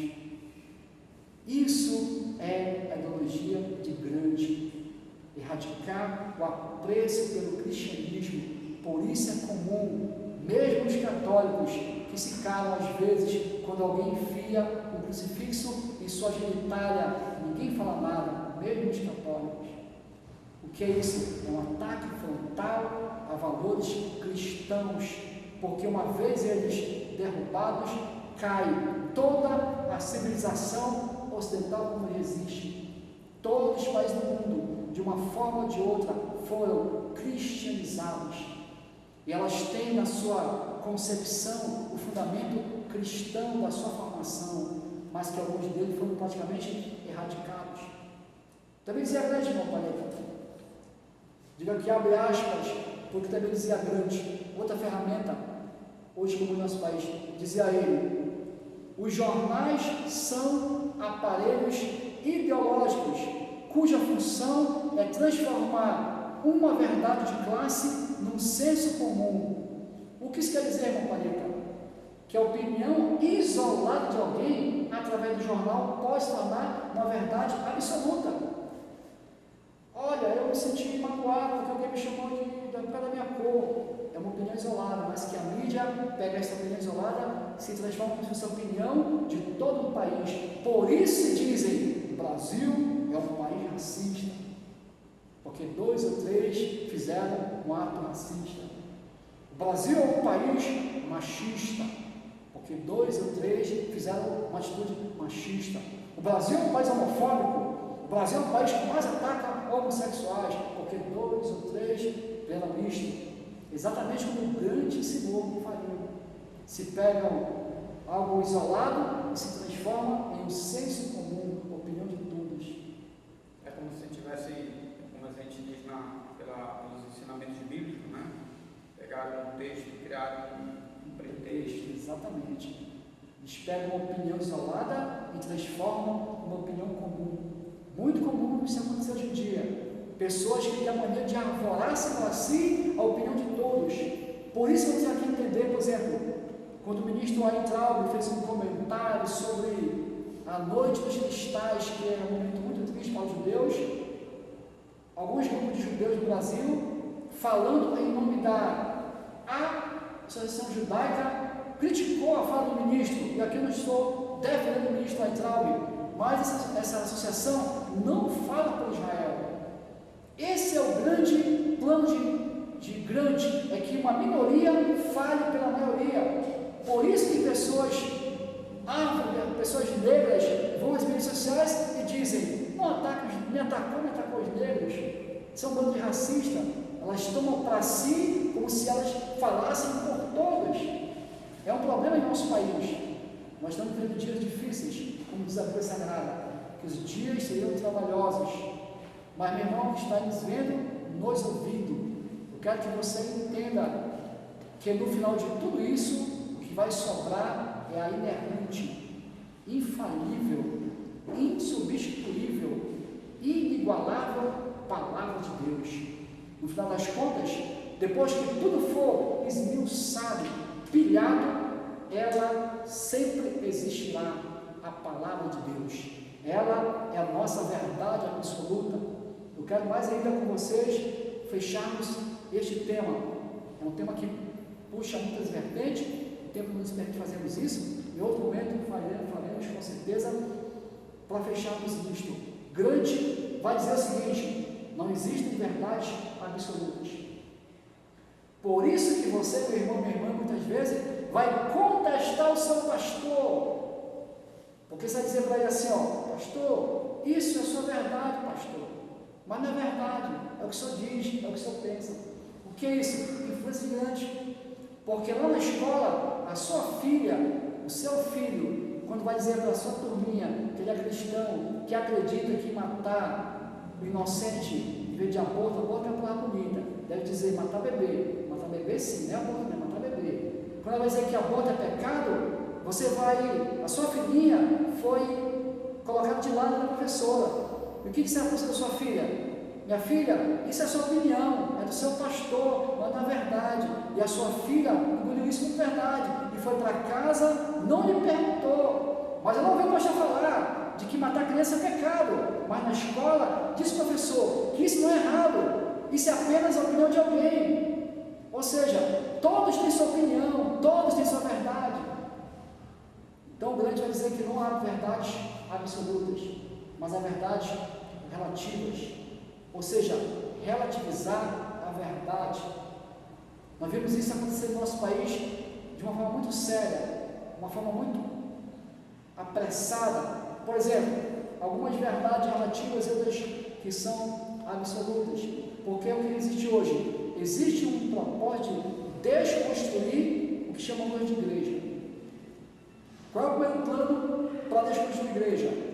Isso é a ideologia de grande. Erradicar o apreço pelo cristianismo. Por isso é comum, mesmo os católicos, que se calam às vezes quando alguém enfia um crucifixo em sua genitália, ninguém fala nada, mesmo os católicos. O que é isso? É um ataque frontal a valores cristãos, porque uma vez eles derrubados, cai toda a civilização ocidental como resiste. Todos os países do mundo, de uma forma ou de outra, foram cristianizados, e elas têm na sua concepção o fundamento cristão da sua formação, mas que alguns deles foram praticamente erradicados. Também dizia grande, irmão Paleta, diga que abre aspas, porque também dizia grande, outra ferramenta, hoje como no nosso país, dizia ele: os jornais são aparelhos ideológicos, cuja função é transformar uma verdade de classe num senso comum. O que isso quer dizer, irmão Paleta? Que a opinião isolada de alguém, através do jornal, pode se tornar uma verdade absoluta. Olha, eu me senti magoado porque alguém me chamou da minha cor. É uma opinião isolada, mas que a mídia pega essa opinião isolada e se transforma como se fosse a opinião de todo o país. Por isso dizem: o Brasil é um país racista, porque 2 ou 3 fizeram um ato racista. O Brasil é um país machista, porque 2 ou 3 fizeram uma atitude machista. O Brasil é um país homofóbico. O Brasil é um país que mais ataca homossexuais, porque 2 ou 3 fizeram isto. Exatamente como o grande Simão faria. Se pegam algo isolado e se transforma em um senso comum, opinião de todos. É como se tivesse, como a gente diz pelos ensinamentos bíblicos, né? Pegaram um texto e criaram um pretexto. Exatamente. Eles pegam uma opinião isolada e transformam uma opinião comum. Muito comum isso acontecer hoje em dia. Pessoas que têm a mania de arvorar-se para si a opinião de todos. Por isso vamos aqui entender, por exemplo, quando o ministro Weintraub fez um comentário sobre a noite dos cristais, que é um momento muito triste para os judeus, alguns grupos de judeus do Brasil, falando em nome da Associação Judaica, criticou a fala do ministro, e aqui eu não estou defendendo o ministro Weintraub, mas essa associação não fala por Israel. Esse é o grande plano de grande, é que uma minoria fale pela maioria. Por isso que pessoas negras vão às mídias sociais e dizem: me atacou os negros, são um bando de racista. Elas tomam para si como se elas falassem por todos. É um problema em nosso país. Nós estamos vivendo dias difíceis, como diz a Bíblia Sagrada, que os dias seriam trabalhosos. Mas, meu irmão que está nos vendo, nos ouvindo, eu quero que você entenda que no final de tudo isso, o que vai sobrar é a inerrante. infalível, insubstituível, inigualável Palavra de Deus. No final das contas, depois que tudo for esmiuçado, pilhado, ela sempre existirá, a Palavra de Deus. Ela é a nossa verdade absoluta. Eu quero mais ainda com vocês fecharmos este tema. É um tema que puxa muitas vertentes, o tempo nos permite fazermos isso. Em outro momento faremos com certeza para fecharmos isto. Grande vai dizer o seguinte: não existem verdades absolutas. Por isso que você, meu irmão, minha irmã, muitas vezes vai contestar o seu pastor. Porque você vai dizer para ele assim, ó, pastor, isso é a sua verdade, pastor. Mas não é verdade, é o que o senhor diz, é o que o senhor pensa. O que é isso? Influência grande. Porque lá na escola, a sua filha, o seu filho, quando vai dizer para a sua turminha que ele é cristão, que acredita que matar o inocente em vez de aborto é uma palavra bonita. Deve dizer matar bebê. Matar bebê sim, não é aborto, não é matar bebê. Quando ela vai dizer que aborto é pecado, você vai, a sua filhinha foi colocada de lado da professora. E o que você acusa da sua filha? Minha filha, isso é sua opinião, é do seu pastor, mas não é verdade. E a sua filha engoliu isso como verdade. E foi para casa, não lhe perguntou. Mas eu não ouvi o pastor falar de que matar criança é pecado. Mas na escola, diz o professor que isso não é errado. Isso é apenas a opinião de alguém. Ou seja, todos têm sua opinião, todos têm sua verdade. Então o grande vai dizer que não há verdades absolutas, mas há verdades relativas. Ou seja, relativizar a verdade. Nós vemos isso acontecer no nosso país de uma forma muito séria, uma forma muito apressada. Por exemplo, algumas verdades relativas e outras que são absolutas. Porque é o que existe hoje. Existe um propósito de desconstruir o que chamamos de igreja. Qual é o primeiro plano para desconstruir a igreja?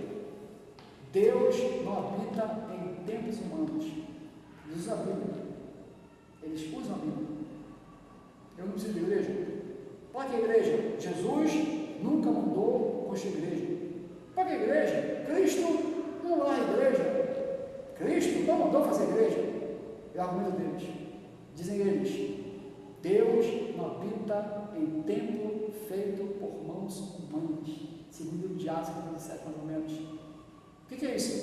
Deus não habita em templos humanos. Eles usam a Bíblia. Eles usam a Bíblia. Eu não preciso de igreja. Para que igreja? Jesus nunca mandou construir igreja. Para que igreja? Cristo não lá igreja. Cristo não mandou fazer igreja. É o argumento deles. Dizem eles: Deus não habita em templo feito por mãos humanas. Segundo o Atos 17, mais ou menos. O que é isso?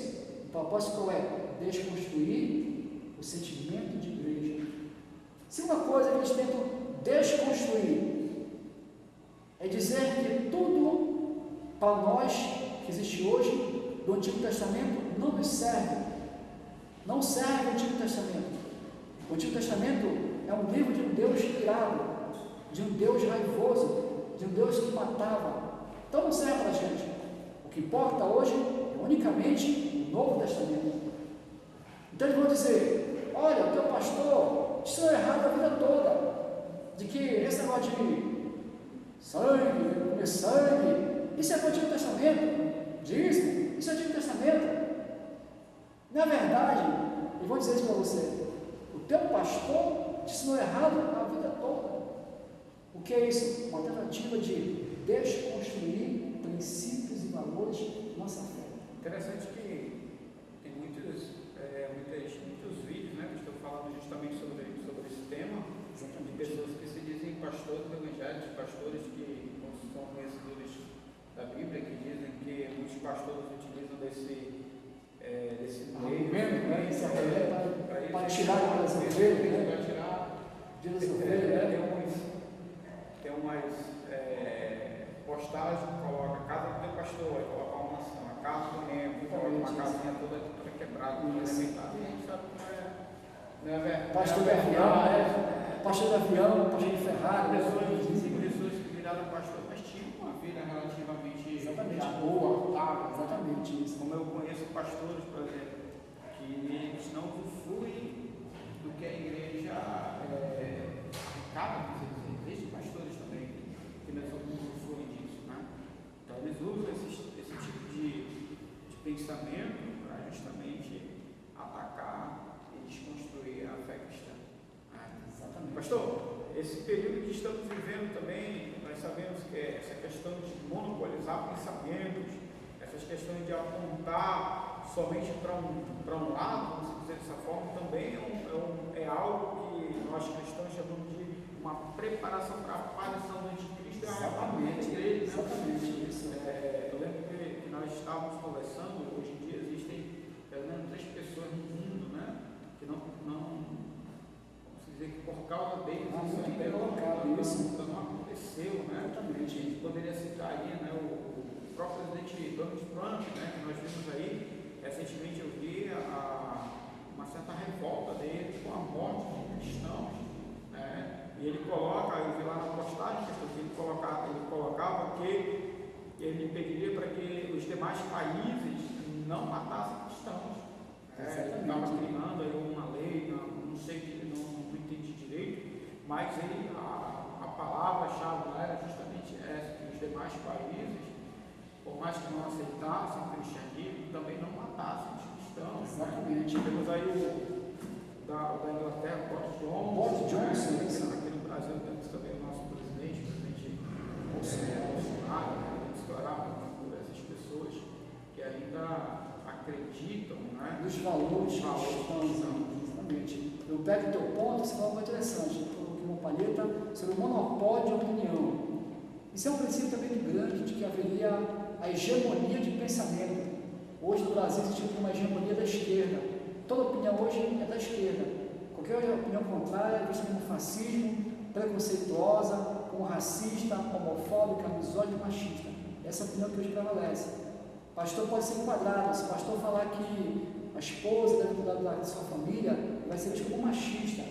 O propósito qual é? Desconstruir o sentimento de igreja. Se uma coisa que eles tentam desconstruir é dizer que tudo para nós que existe hoje do Antigo Testamento não nos serve. Não serve o Antigo Testamento. O Antigo Testamento é um livro de um Deus irado, de um Deus raivoso, de um Deus que matava. Então não serve para a gente. O que importa hoje é unicamente o Novo Testamento. Então eles vão dizer: olha, o teu pastor ensinou errado a vida toda, de que esse negócio de sangue, comer sangue, isso é o Antigo Testamento, dízimo, isso é o Antigo Testamento. Na verdade, eles vão dizer isso para você: o teu pastor ensinou errado a vida toda. O que é isso? Uma tentativa de desconstruir princípios e valores da nossa fé. Interessante que tem muitos vídeos, né, que estão falando justamente sobre esse tema, de pessoas que se dizem pastores evangélicos, pastores que são conhecedores da Bíblia, que dizem que muitos pastores utilizam desse meio, né? Para tirar as ovelhas, para tirar tem umas postagens que coloca a casa do teu pastor, aí coloca uma maçã, a casa do membro, coloca uma casinha toda quebrada, toda arrebentada, e a gente sabe que não é verdade. Pastor de avião, pastor de avião, pastor de Ferrari. Pessoas que viraram pastor, mas tinham uma vida relativamente boa, tá? Exatamente isso. Como eu conheço pastores, por exemplo, que eles não usufruem do que a igreja acaba, existem pastores também que não usufruem disso, né? Então eles usam esse tipo de pensamento para justamente atacar e desconstruir a fé cristã. Né? Exatamente. Pastor, esse período que estamos vivendo também, nós sabemos que essa questão de monopolizar pensamentos, essas questões de apontar somente para um lado, vamos dizer dessa forma, também é algo que nós cristãos chamamos de uma preparação para a aparição do anticristo. Exatamente, dele, né? Exatamente isso. Eu lembro que nós estávamos conversando, hoje em dia existem pelo menos 3 pessoas no mundo, né, que não vamos dizer que por causa deles Muito bem colocado isso. não aconteceu, né? Exatamente. A gente poderia citar aí, né, o próprio presidente Donald Trump, né, que nós vimos aí, recentemente eu vi uma certa revolta dele com a morte de cristãos, né? E ele coloca, eu vi lá na postagem, que ele colocava que ele pediria para que os demais países não matassem cristãos. Ele estava criando aí uma lei, não sei, não entendi direito, mas a palavra-chave lá era justamente essa, que os demais países, por mais que não aceitassem o cristianismo, também não matassem os cristãos. Exatamente. Né? Temos aí da Inglaterra, Boris Johnson, aqui no Brasil temos também o nosso presidente Bolsonaro, né? Declarar por essas pessoas que ainda acreditam, né, nos valores cristãos. Exatamente. Eu pego o teu ponto, você falou muito interessante, eu coloquei uma palheta sobre o monopólio de opinião. Isso é um princípio também muito grande de que haveria a hegemonia de pensamento. Hoje no Brasil existe uma hegemonia da esquerda. Toda opinião hoje é da esquerda. Qualquer opinião contrária é vista como fascismo, preconceituosa, como racista, homofóbica, misógina, machista. Essa é a opinião que hoje prevalece. O pastor pode ser enquadrado. Se o pastor falar que a esposa deve cuidar da sua família, vai ser visto como machista.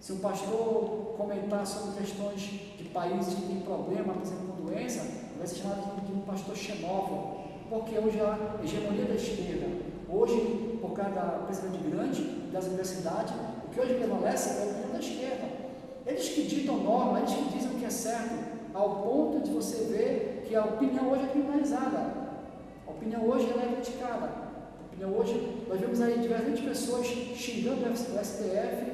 Se um pastor comentar sobre questões de países que têm problema, por exemplo, com doença, vai ser chamado de um pastor xenófobo, porque hoje há a hegemonia da esquerda. Hoje, por causa da pensamento grande das universidades, o que hoje prevalece é a opinião da esquerda. Eles que ditam norma, eles que dizem o que é certo, ao ponto de você ver que a opinião hoje é criminalizada. A opinião hoje ela é criticada. A opinião hoje, nós vemos aí diversas pessoas xingando o STF.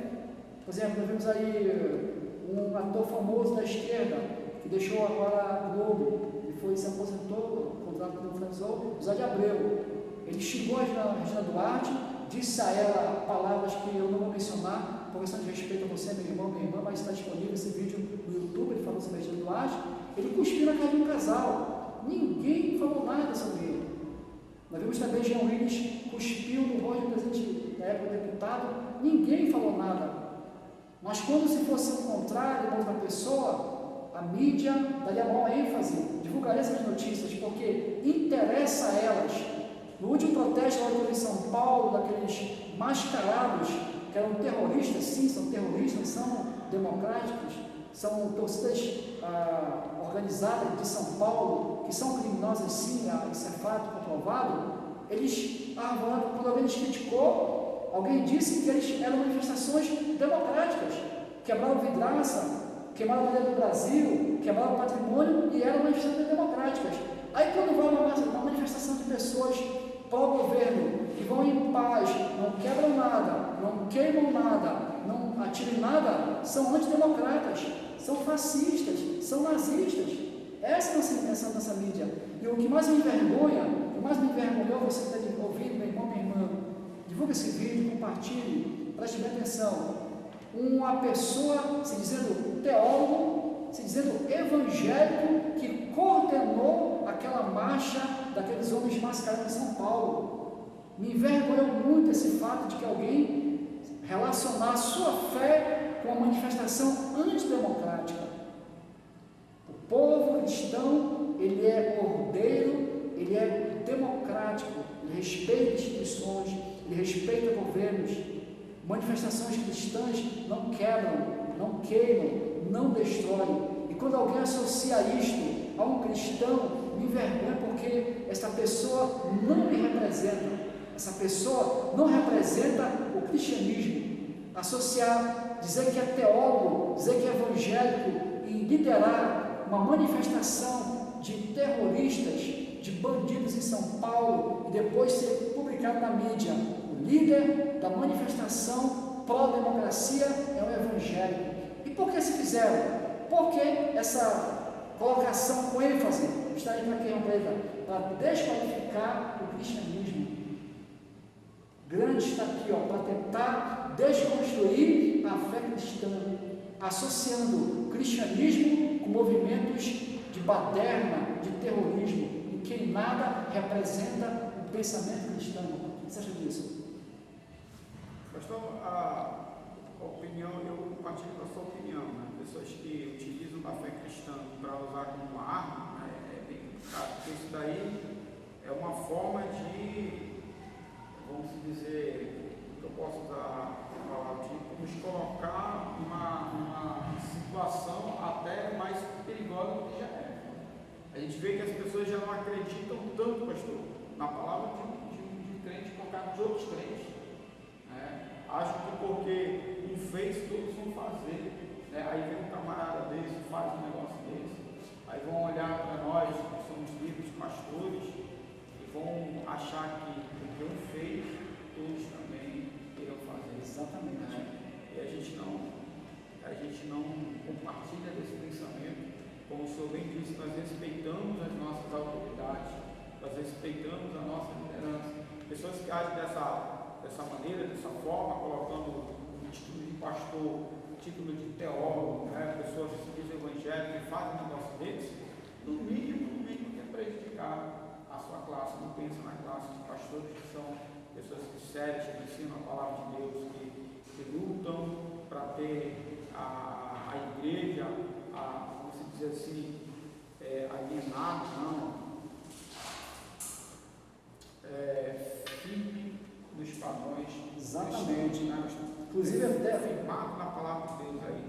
Por exemplo, nós vemos aí um ator famoso da esquerda, que deixou agora a Globo, e se aposentou, o contrato que não finalizou, José de Abreu. Ele xingou a Regina Duarte, disse a ela palavras que eu não vou mencionar, por questão de respeito a você, meu irmão, minha irmã, mas está disponível esse vídeo no YouTube, ele falou sobre a Regina Duarte. Ele cuspiu na cara de um casal. Ninguém falou nada sobre ele. Nós vimos também Jean Willis cuspiu no rosto do presidente, na época deputado, ninguém falou nada. Mas quando se fosse o contrário, outra pessoa, a mídia daria maior ênfase, divulgaria essas notícias, porque interessa a elas. No último protesto lá em São Paulo, daqueles mascarados, que eram terroristas, sim, são terroristas, são democráticos, são torcidas organizadas de São Paulo, que são criminosas, sim, isso é fato comprovado. Eles, quando alguém lhes criticou, alguém disse que eles eram manifestações democráticas, quebraram vidraça, queimaram a bandeira do Brasil, quebraram o patrimônio e eram manifestações democráticas. Aí quando vai uma manifestação de pessoas pró-governo, que vão em paz, não quebram nada, não queimam nada, não atiram nada, são antidemocratas, são fascistas, são nazistas. Essa é a nossa mídia. E o que mais me envergonha, você que está ouvindo, meu irmão, minha irmã, divulga esse vídeo, compartilhe, preste bem atenção. Uma pessoa se dizendo teólogo, se dizendo evangélico, que coordenou aquela marcha daqueles homens mascarados em São Paulo. Me envergonhou muito esse fato de que alguém relacionar a sua fé com uma manifestação antidemocrática. O povo cristão, ele é ordeiro, ele é democrático, ele respeita instituições, ele respeita governos. Manifestações cristãs não quebram, não queimam, não destroem. E quando alguém associa isto a um cristão, me envergonha, porque essa pessoa não me representa. Essa pessoa não representa o cristianismo. Associar, dizer que é teólogo, dizer que é evangélico e liderar uma manifestação de terroristas, de bandidos em São Paulo e depois ser publicado na mídia. O líder da manifestação pró-democracia é o evangélico. E por que se fizeram? Porque colocação com ênfase, está aí para quem não preta, para desqualificar o cristianismo. Grande está aqui, para tentar desconstruir a fé cristã, associando o cristianismo com movimentos de baderna, de terrorismo, em que nada representa o pensamento cristão. O que você acha disso? Pastor, a opinião, eu compartilho com a sua opinião, né? Pessoas que utilizam a fé cristã para usar como uma arma, né? É bem complicado, porque isso daí é uma forma de, vamos dizer, que eu posso usar a palavra de nos colocar numa situação até mais perigosa do que já é. A gente vê que as pessoas já não acreditam tanto, pastor, na palavra de um crente colocar nos outros crentes. Acho que porque um fez, todos vão fazer. Aí vem um camarada desse, faz um negócio desse. Aí vão olhar para nós, que somos livres pastores, e vão achar que porque um fez, todos também irão fazer. Exatamente. E a gente não compartilha desse pensamento. Como o senhor bem disse, nós respeitamos as nossas autoridades, nós respeitamos a nossa liderança. Pessoas que agem dessa maneira, dessa forma, colocando o título de pastor, o título de teólogo, pessoas que se dizem evangélicas e fazem um negócio deles, no mínimo quer prejudicar a sua classe. Não pensa na classe de pastores que são pessoas que sérias, que ensinam a palavra de Deus, que lutam para ter a igreja, como se diz assim, alienada, não. Firme nos padrões. Exatamente. Inclusive até firmado na palavra de Deus aí.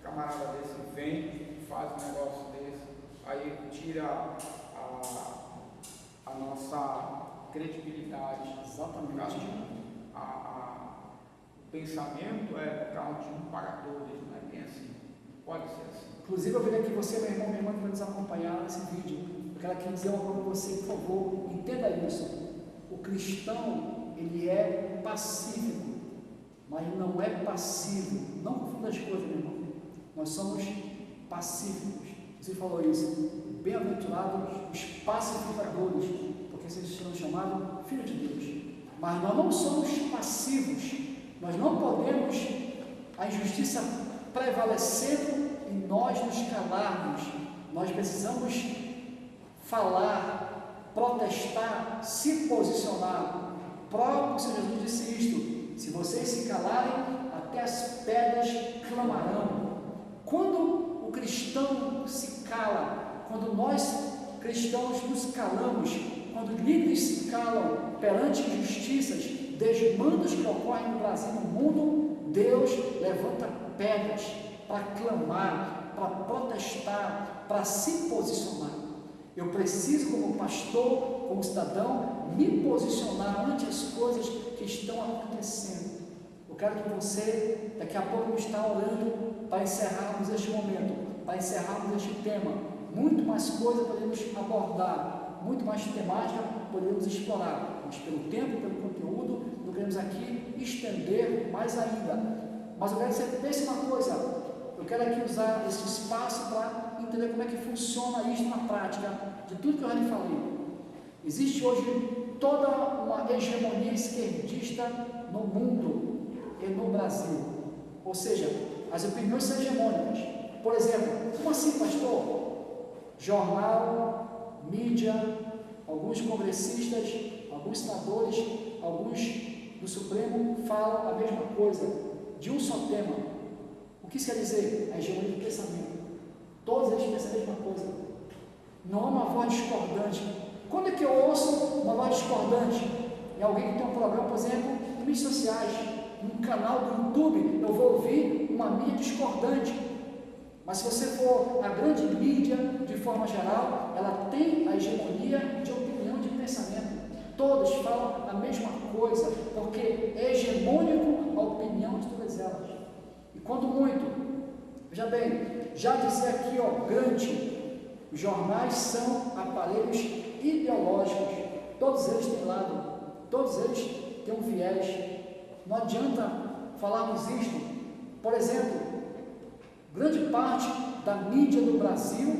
Camarada desse vem, faz um negócio desse, aí tira a nossa credibilidade. Exatamente. O pensamento é por causa de um para todos, não é bem assim. Pode ser assim. Inclusive, eu queria que você, meu irmão, minha irmã, que vai nos acompanhar nesse vídeo, eu quero aqui dizer uma coisa para você, por favor, entenda isso. O cristão, ele é pacífico, mas não é passivo. Não confunda as coisas, meu irmão. Nós somos pacíficos. Você falou isso. Bem-aventurados os pacificadores, porque vocês serão chamados filhos de Deus. Mas nós não somos passivos. Nós não podemos a injustiça prevalecendo e nós nos calarmos. Nós precisamos falar, protestar, se posicionar. O próprio Senhor Jesus disse isto: se vocês se calarem, até as pedras clamarão. Quando o cristão se cala, quando nós cristãos nos calamos, quando líderes se calam perante injustiças, desmandos que ocorrem no Brasil e no mundo, Deus levanta pedras para clamar, para protestar, para se posicionar. Eu preciso, como pastor, como cidadão, me posicionar ante as coisas que estão acontecendo. Eu quero que você, daqui a pouco, me está orando para encerrarmos este momento, para encerrarmos este tema. Muito mais coisa podemos abordar, muito mais temática podemos explorar, mas pelo tempo, pelo conteúdo, não queremos aqui estender mais ainda. Mas eu quero que você pense uma coisa, eu quero aqui usar esse espaço para entender como é que funciona isso na prática, de tudo que eu já lhe falei. Existe hoje toda uma hegemonia esquerdista no mundo e no Brasil, ou seja, as opiniões são hegemônicas. Por exemplo, como assim, pastor? Jornal, mídia, alguns congressistas, alguns senadores, alguns do Supremo falam a mesma coisa, de um só tema. O que isso quer dizer? A hegemonia do pensamento. Todos eles pensam a mesma coisa. Não há uma voz discordante. Quando é que eu ouço uma voz discordante? É alguém que tem um programa, por exemplo, em mídias sociais, num canal do YouTube, eu vou ouvir uma mídia discordante. Mas se você for a grande mídia, de forma geral, ela tem a hegemonia de opinião, de pensamento. Todos falam a mesma coisa, porque é hegemônico a opinião de todas elas. E quando muito, veja bem, já dizia aqui, Gramsci, os jornais são aparelhos ideológicos, todos eles têm lado, todos eles têm um viés. Não adianta falarmos isto. Por exemplo, grande parte da mídia do Brasil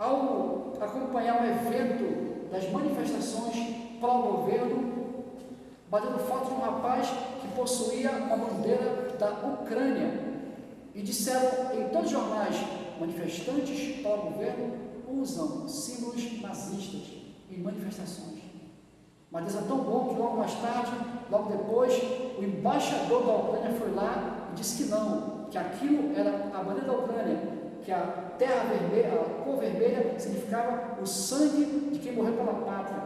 ao acompanhar o evento das manifestações pró-governo, batendo foto de um rapaz que possuía uma bandeira da Ucrânia, e disseram em todos os jornais: manifestantes pró-governo usam símbolos nazistas em manifestações. Mas Deus é tão bom que logo mais tarde, logo depois, o embaixador da Ucrânia foi lá e disse que não, que aquilo era a bandeira da Ucrânia, que a terra vermelha, a cor vermelha significava o sangue de quem morreu pela pátria,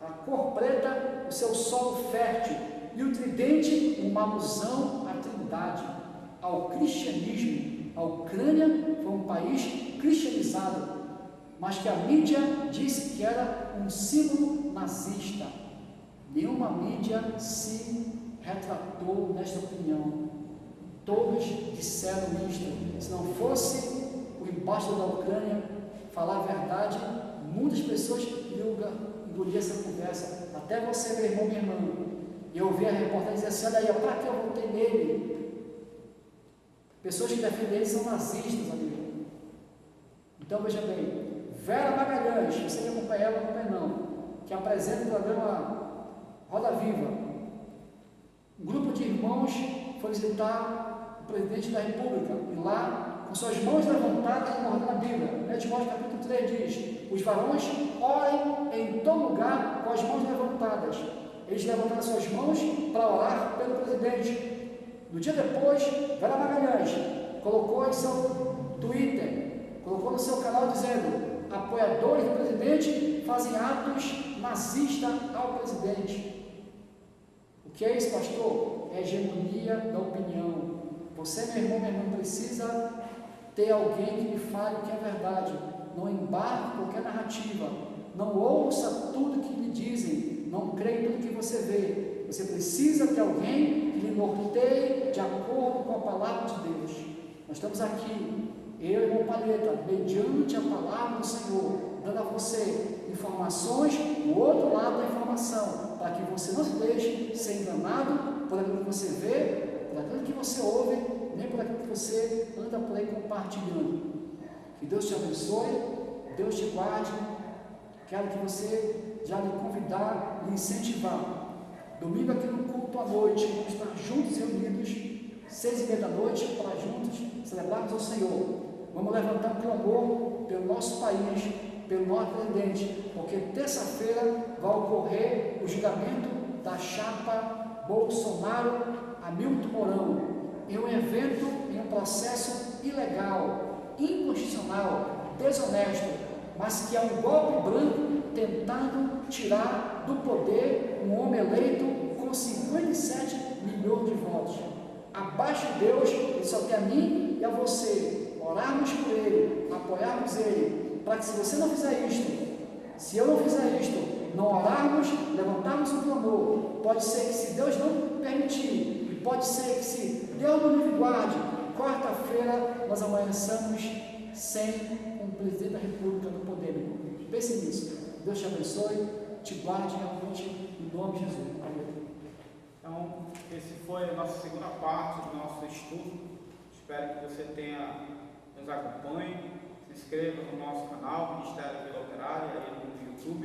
a cor preta, o seu solo fértil, e o tridente, uma alusão à Trindade, ao cristianismo. A Ucrânia foi um país cristianizado, mas que a mídia disse que era um símbolo nazista. Nenhuma mídia se retratou nesta opinião. Todos disseram isto. Se não fosse o embaixador da Ucrânia falar a verdade, muitas pessoas iriam engolir essa conversa. Até você, meu irmão, minha irmã. E eu ouvi a reportagem dizer assim: olha aí, para que eu votei nele? Pessoas que defendem ele são nazistas, amigo. Então veja bem, Vera Magalhães, você que acompanha ela, não acompanha não, que apresenta o programa Roda Viva. Um grupo de irmãos foi visitar o presidente da República, e lá, com suas mãos levantadas, mordendo a Bíblia. Timóteo capítulo 3 diz: os varões orem em todo lugar com as mãos levantadas. Eles levantaram suas mãos para orar pelo presidente. No dia depois, Vera Magalhães colocou em seu Twitter, colocou no seu canal dizendo: apoiadores do presidente fazem atos nazistas ao presidente. O que é isso, pastor? É hegemonia da opinião. Você, meu irmão, minha irmã, precisa ter alguém que lhe fale o que é verdade. Não embarque em qualquer narrativa. Não ouça tudo que lhe dizem. Não creia em tudo que você vê. Você precisa ter alguém que lhe norteie de acordo com a palavra de Deus. Nós estamos aqui, eu e o irmão Palheta, mediante a palavra do Senhor, dando a você informações do outro lado da informação, para que você não se deixe ser enganado por aquilo que você vê, por aquilo que você ouve, nem por aquilo que você anda por aí compartilhando. Que Deus te abençoe, Deus te guarde. Quero que você já lhe convidar, lhe incentivar. Domingo aqui no culto à noite, vamos estar juntos reunidos, 6h30 da noite, para juntos celebrarmos ao Senhor. Vamos levantar um clamor pelo nosso país, pelo nosso presidente, porque terça-feira vai ocorrer o julgamento da chapa Bolsonaro-Hamilton Mourão, em um evento, em um processo ilegal, inconstitucional, desonesto, mas que é um golpe branco tentando tirar do poder um homem eleito com 57 milhões de votos. Abaixo de Deus, ele só tem a mim e a você. Orarmos por ele, apoiarmos ele, para que se você não fizer isto, se eu não fizer isto, não orarmos, levantarmos um clamor, pode ser que se Deus não permitir, e pode ser que se Deus não me guarde, quarta-feira nós amanheçamos sem um presidente da República no poder, meu irmão. Pense nisso. Deus te abençoe, te guarde realmente, em nome de Jesus. Amém. Então, esse foi a nossa segunda parte do nosso estudo. Espero que você nos acompanhe, se inscreva no nosso canal, Ministério Vila Operária, aí no YouTube.